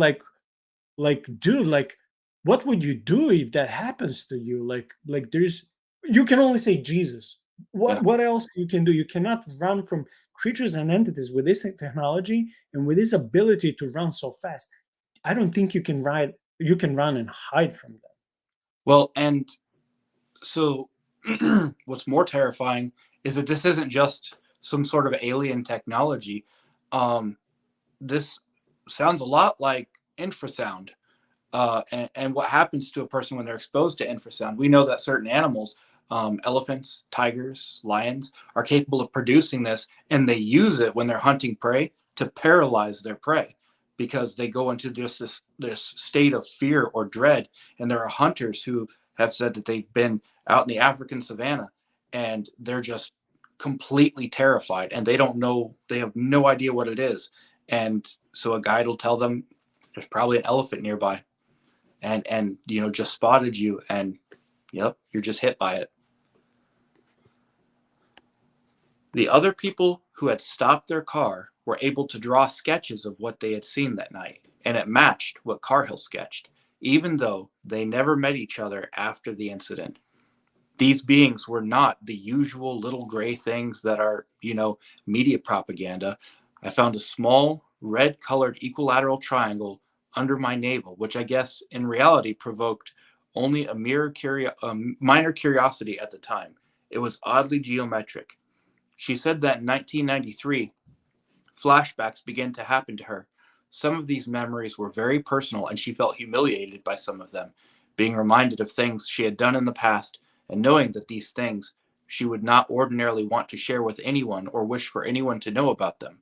dude, like what would you do if that happens to you? Like there's, you can only say Jesus. Yeah. What else you can do? You cannot run from creatures and entities with this technology and with this ability to run so fast. I don't think you can run and hide from them. Well, and so what's more terrifying is that this isn't just some sort of alien technology. Um, this sounds a lot like infrasound. And what happens to a person when they're exposed to infrasound. We know that certain animals, elephants, tigers, lions, are capable of producing this, and they use it when they're hunting prey. to paralyze their prey, because they go into just this state of fear or dread. And there are hunters who have said that they've been out in the African savannah and they're just completely terrified, and they don't know, they have no idea what it is. And so a guide will tell them there's probably an elephant nearby, and just spotted you, and yep, you're just hit by it. The other people who had stopped their car were able to draw sketches of what they had seen that night, and it matched what Carhill sketched, even though they never met each other after the incident. These beings were not the usual little gray things that are, media propaganda. I found a small red colored equilateral triangle under my navel, which I guess in reality provoked only a minor curiosity at the time. It was oddly geometric. She said that in 1993, flashbacks began to happen to her. Some of these memories were very personal, and she felt humiliated by some of them, being reminded of things she had done in the past, and knowing that these things she would not ordinarily want to share with anyone or wish for anyone to know about them.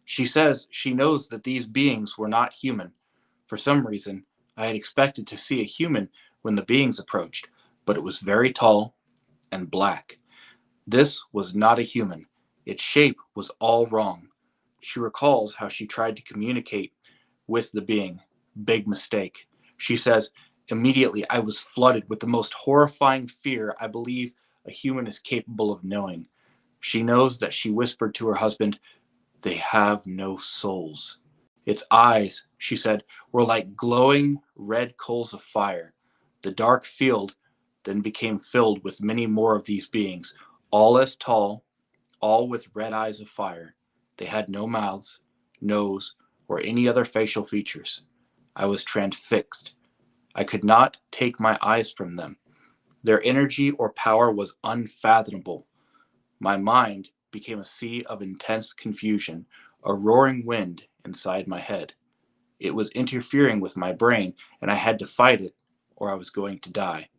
She says she knows that these beings were not human. For some reason, I had expected to see a human when the beings approached, but it was very tall and black. This was not a human. Its shape was all wrong. She recalls how she tried to communicate with the being. Big mistake. She says, immediately I was flooded with the most horrifying fear I believe a human is capable of knowing. She knows that she whispered to her husband, "They have no souls." Its eyes, she said, were like glowing red coals of fire. The dark field then became filled with many more of these beings, all as tall, all with red eyes of fire. They had no mouths, nose, or any other facial features. I was transfixed. I could not take my eyes from them. Their energy or power was unfathomable. My mind became a sea of intense confusion, a roaring wind inside my head. It was interfering with my brain, and I had to fight it, or I was going to die.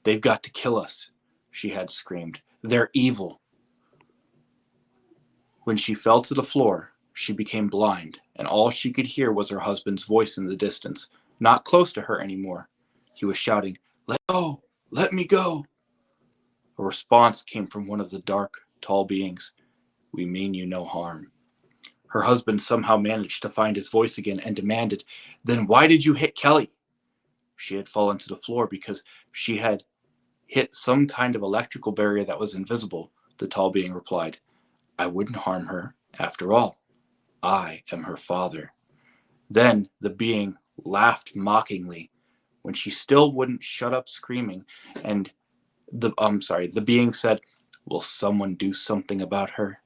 "They've got to kill us," she had screamed. "They're evil." When she fell to the floor, she became blind, and all she could hear was her husband's voice in the distance, not close to her anymore. He was shouting, "Let go! Let me go!" A response came from one of the dark, tall beings. "We mean you no harm." Her husband somehow managed to find his voice again and demanded, "Then why did you hit Kelly?" She had fallen to the floor because she had hit some kind of electrical barrier that was invisible, the tall being replied. "I wouldn't harm her, after all. I am her father." Then the being laughed mockingly when she still wouldn't shut up screaming, and the being said, "Will someone do something about her?"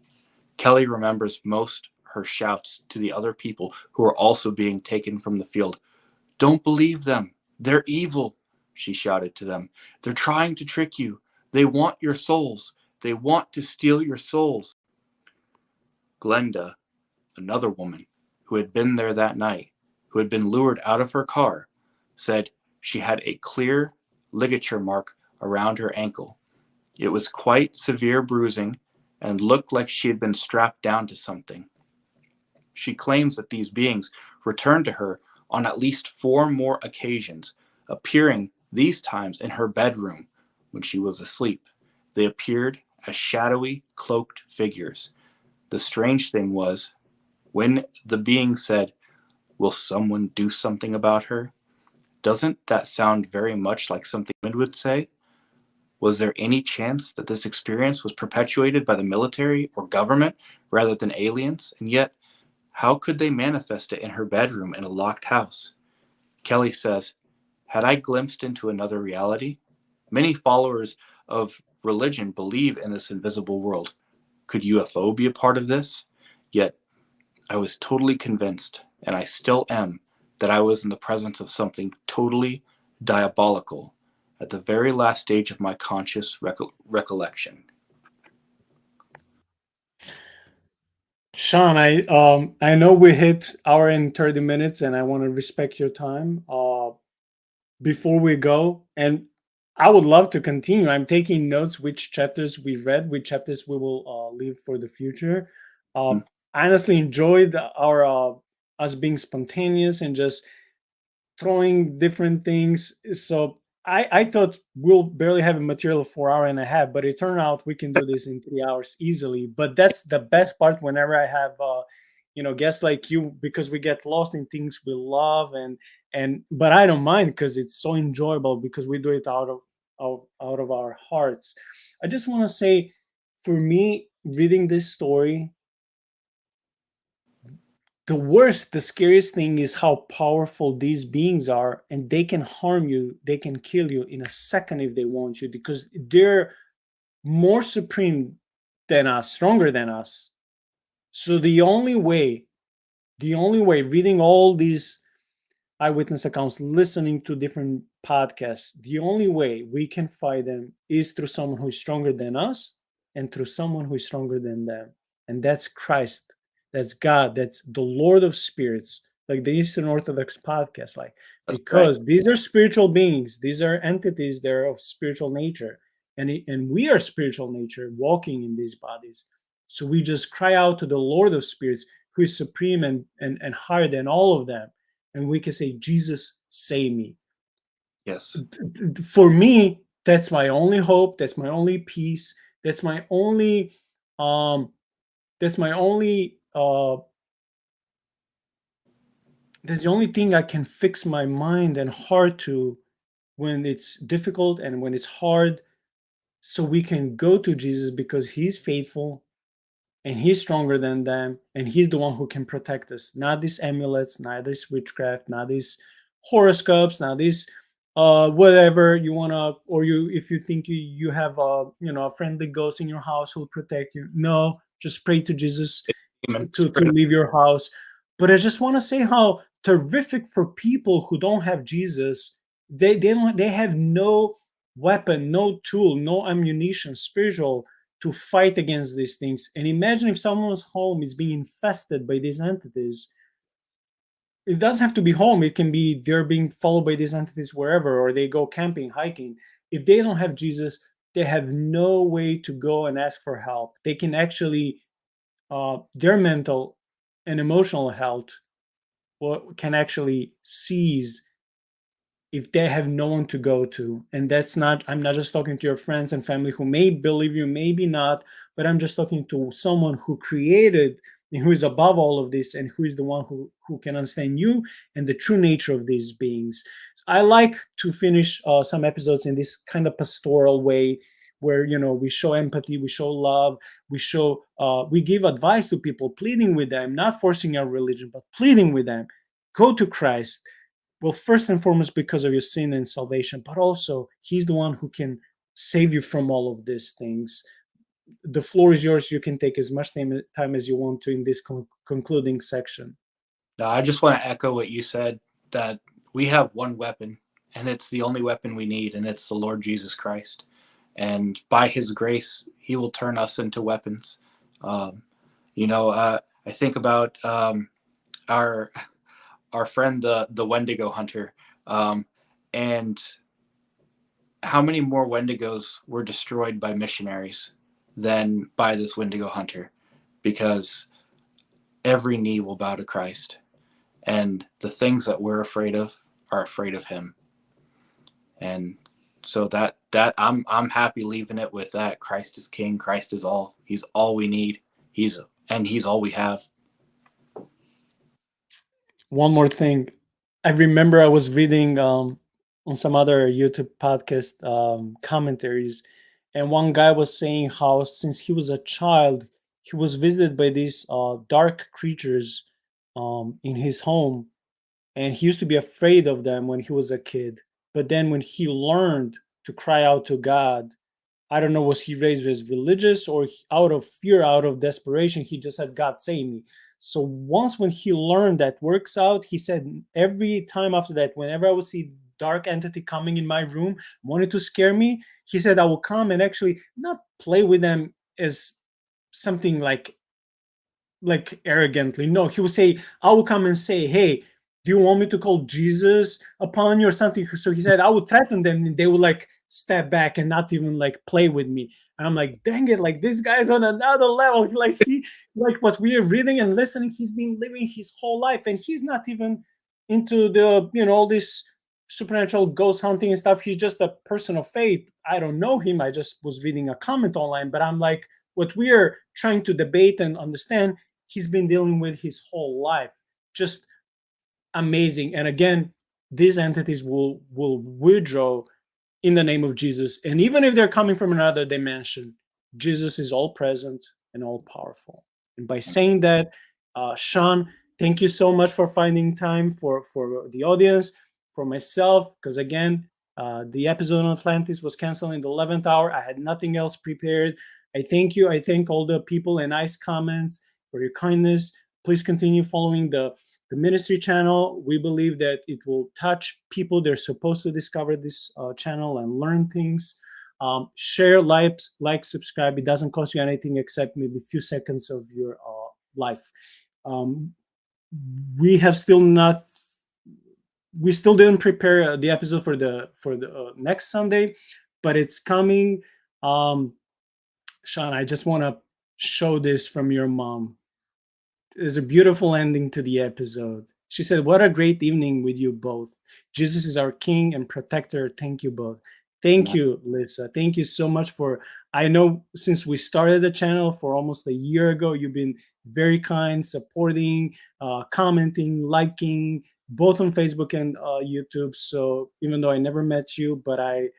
Kelly remembers most her shouts to the other people who were also being taken from the field. "Don't believe them. They're evil," she shouted to them. "They're trying to trick you. They want your souls. They want to steal your souls." Glenda, another woman who had been there that night, who had been lured out of her car, said she had a clear ligature mark around her ankle. It was quite severe bruising and looked like she had been strapped down to something. She claims that these beings returned to her on at least 4 more occasions, appearing these times in her bedroom when she was asleep. They appeared as shadowy, cloaked figures. The strange thing was, when the being said, "Will someone do something about her?" doesn't that sound very much like something women would say? Was there any chance that this experience was perpetuated by the military or government rather than aliens? And yet, how could they manifest it in her bedroom in a locked house? Kelly says, "Had I glimpsed into another reality?" Many followers of religion believe in this invisible world. Could UFO be a part of this? Yet, I was totally convinced, and I still am, that I was in the presence of something totally diabolical at the very last stage of my conscious recollection. Shaun, I know we hit hour and 30 minutes, and I want to respect your time. Before we go, and I would love to continue. I'm taking notes which chapters we read, which chapters we will leave for the future. Uh, Hmm. honestly enjoyed our us being spontaneous and just throwing different things. So I thought we'll barely have a material of 4 hour and a half, but it turned out we can do this in 3 hours easily. But that's the best part whenever I have guests like you, because we get lost in things we love, and but I don't mind because it's so enjoyable because we do it out of our hearts. I just want to say, for me, reading this story, the scariest thing is how powerful these beings are, and they can harm you, they can kill you in a second if they want you, because they're more supreme than us, stronger than us. So the only way reading all these eyewitness accounts, listening to different podcasts, the only way we can fight them is through someone who is stronger than us and through someone who is stronger than them. And that's Christ. That's God. That's the Lord of spirits, like the Eastern Orthodox podcast, like, That's right. because these are spiritual beings, these are entities, they're of spiritual nature. And we are spiritual nature walking in these bodies. So we just cry out to the Lord of spirits, who is supreme and higher than all of them, and we can say, Jesus, save me. Yes. For me, that's my only hope, that's my only peace, that's my only um that's my only that's the only thing I can fix my mind and heart to when it's difficult and when it's hard, so we can go to Jesus because he's faithful and he's stronger than them, and he's the one who can protect us, not these amulets, not this witchcraft, not these horoscopes, not this whatever you want to, or you, if you think you have a friendly ghost in your house who'll protect you. No, just pray to Jesus Demon. to leave your house. But I just want to say how terrific for people who don't have Jesus. They have no weapon, no tool, no ammunition spiritual to fight against these things. And imagine if someone's home is being infested by these entities. It doesn't have to be home, it can be they're being followed by these entities wherever, or they go camping, hiking. If they don't have Jesus, they have no way to go and ask for help. They can actually, their mental and emotional health can actually seize if they have no one to go to. And that's not, I'm not just talking to your friends and family who may believe you, maybe not, but I'm just talking to someone who created and who is above all of this, and who is the one who can understand you and the true nature of these beings. I like to finish some episodes in this kind of pastoral way, where we show empathy, we show love, we give advice to people, pleading with them, not forcing our religion, but pleading with them, go to Christ. Well, first and foremost, because of your sin and salvation, but also he's the one who can save you from all of these things. The floor is yours. You can take as much time as you want to in this concluding section. Now, I just want to echo what you said, that we have one weapon, and it's the only weapon we need, and it's the Lord Jesus Christ. And by his grace, he will turn us into weapons. Um, I think about our our friend, the Wendigo hunter, um, and how many more Wendigos were destroyed by missionaries than by this Wendigo hunter, because every knee will bow to Christ, and the things that we're afraid of are afraid of him. And so that I'm happy leaving it with that. Christ is king, Christ is all, he's all we need, he's all we have. One more thing. I remember I was reading on some other YouTube podcast commentaries, and one guy was saying how since he was a child, he was visited by these dark creatures in his home, and he used to be afraid of them when he was a kid. But then when he learned to cry out to God, I don't know, was he raised as religious, or out of fear, out of desperation, he just said, God save me. So once when he learned that works out, he said every time after that, whenever I would see dark entity coming in my room, wanted to scare me, he said I will come and actually not play with them as something like arrogantly. No, he would say, I will come and say, hey, do you want me to call Jesus upon you or something? So he said, I would threaten them, and they would like step back and not even like play with me. And I'm like, dang it, like this guy's on another level. Like he, like what we are reading and listening, he's been living his whole life, and he's not even into the, all this supernatural ghost hunting and stuff. He's just a person of faith. I don't know him. I just was reading a comment online, but I'm like, what we are trying to debate and understand, he's been dealing with his whole life. Just amazing. And again, these entities will withdraw in the name of Jesus. And even if they're coming from another dimension, Jesus is all present and all powerful. And by saying that, Shaun, thank you so much for finding time for the audience, for myself, because again, the episode on Atlantis was canceled in the 11th hour. I had nothing else prepared. I thank you. I thank all the people and nice comments for your kindness. Please continue following the ministry channel. We believe that it will touch people. They're supposed to discover this channel and learn things. Share, like, subscribe. It doesn't cost you anything except maybe a few seconds of your life. We still didn't prepare the episode for the next Sunday, but it's coming. Shaun, I just want to show this from your mom. There's a beautiful ending to the episode. She said, "What a great evening with you both. Jesus is our King and protector. Thank you both." Thank you, Lisa. Thank you so much for, I know since we started the channel for almost a year ago, you've been very kind, supporting, commenting, liking, both on Facebook and YouTube. So even though I never met you, but I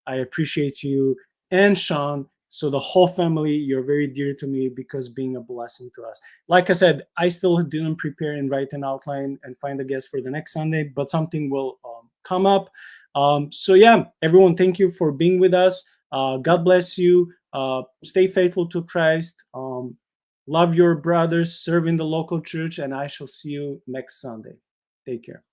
appreciate you and Shaun. So the whole family, you're very dear to me because being a blessing to us. Like I said, I still didn't prepare and write an outline and find a guest for the next Sunday, but something will come up. So yeah, everyone, thank you for being with us. God bless you. Stay faithful to Christ. Love your brothers, serve in the local church, and I shall see you next Sunday. Take care.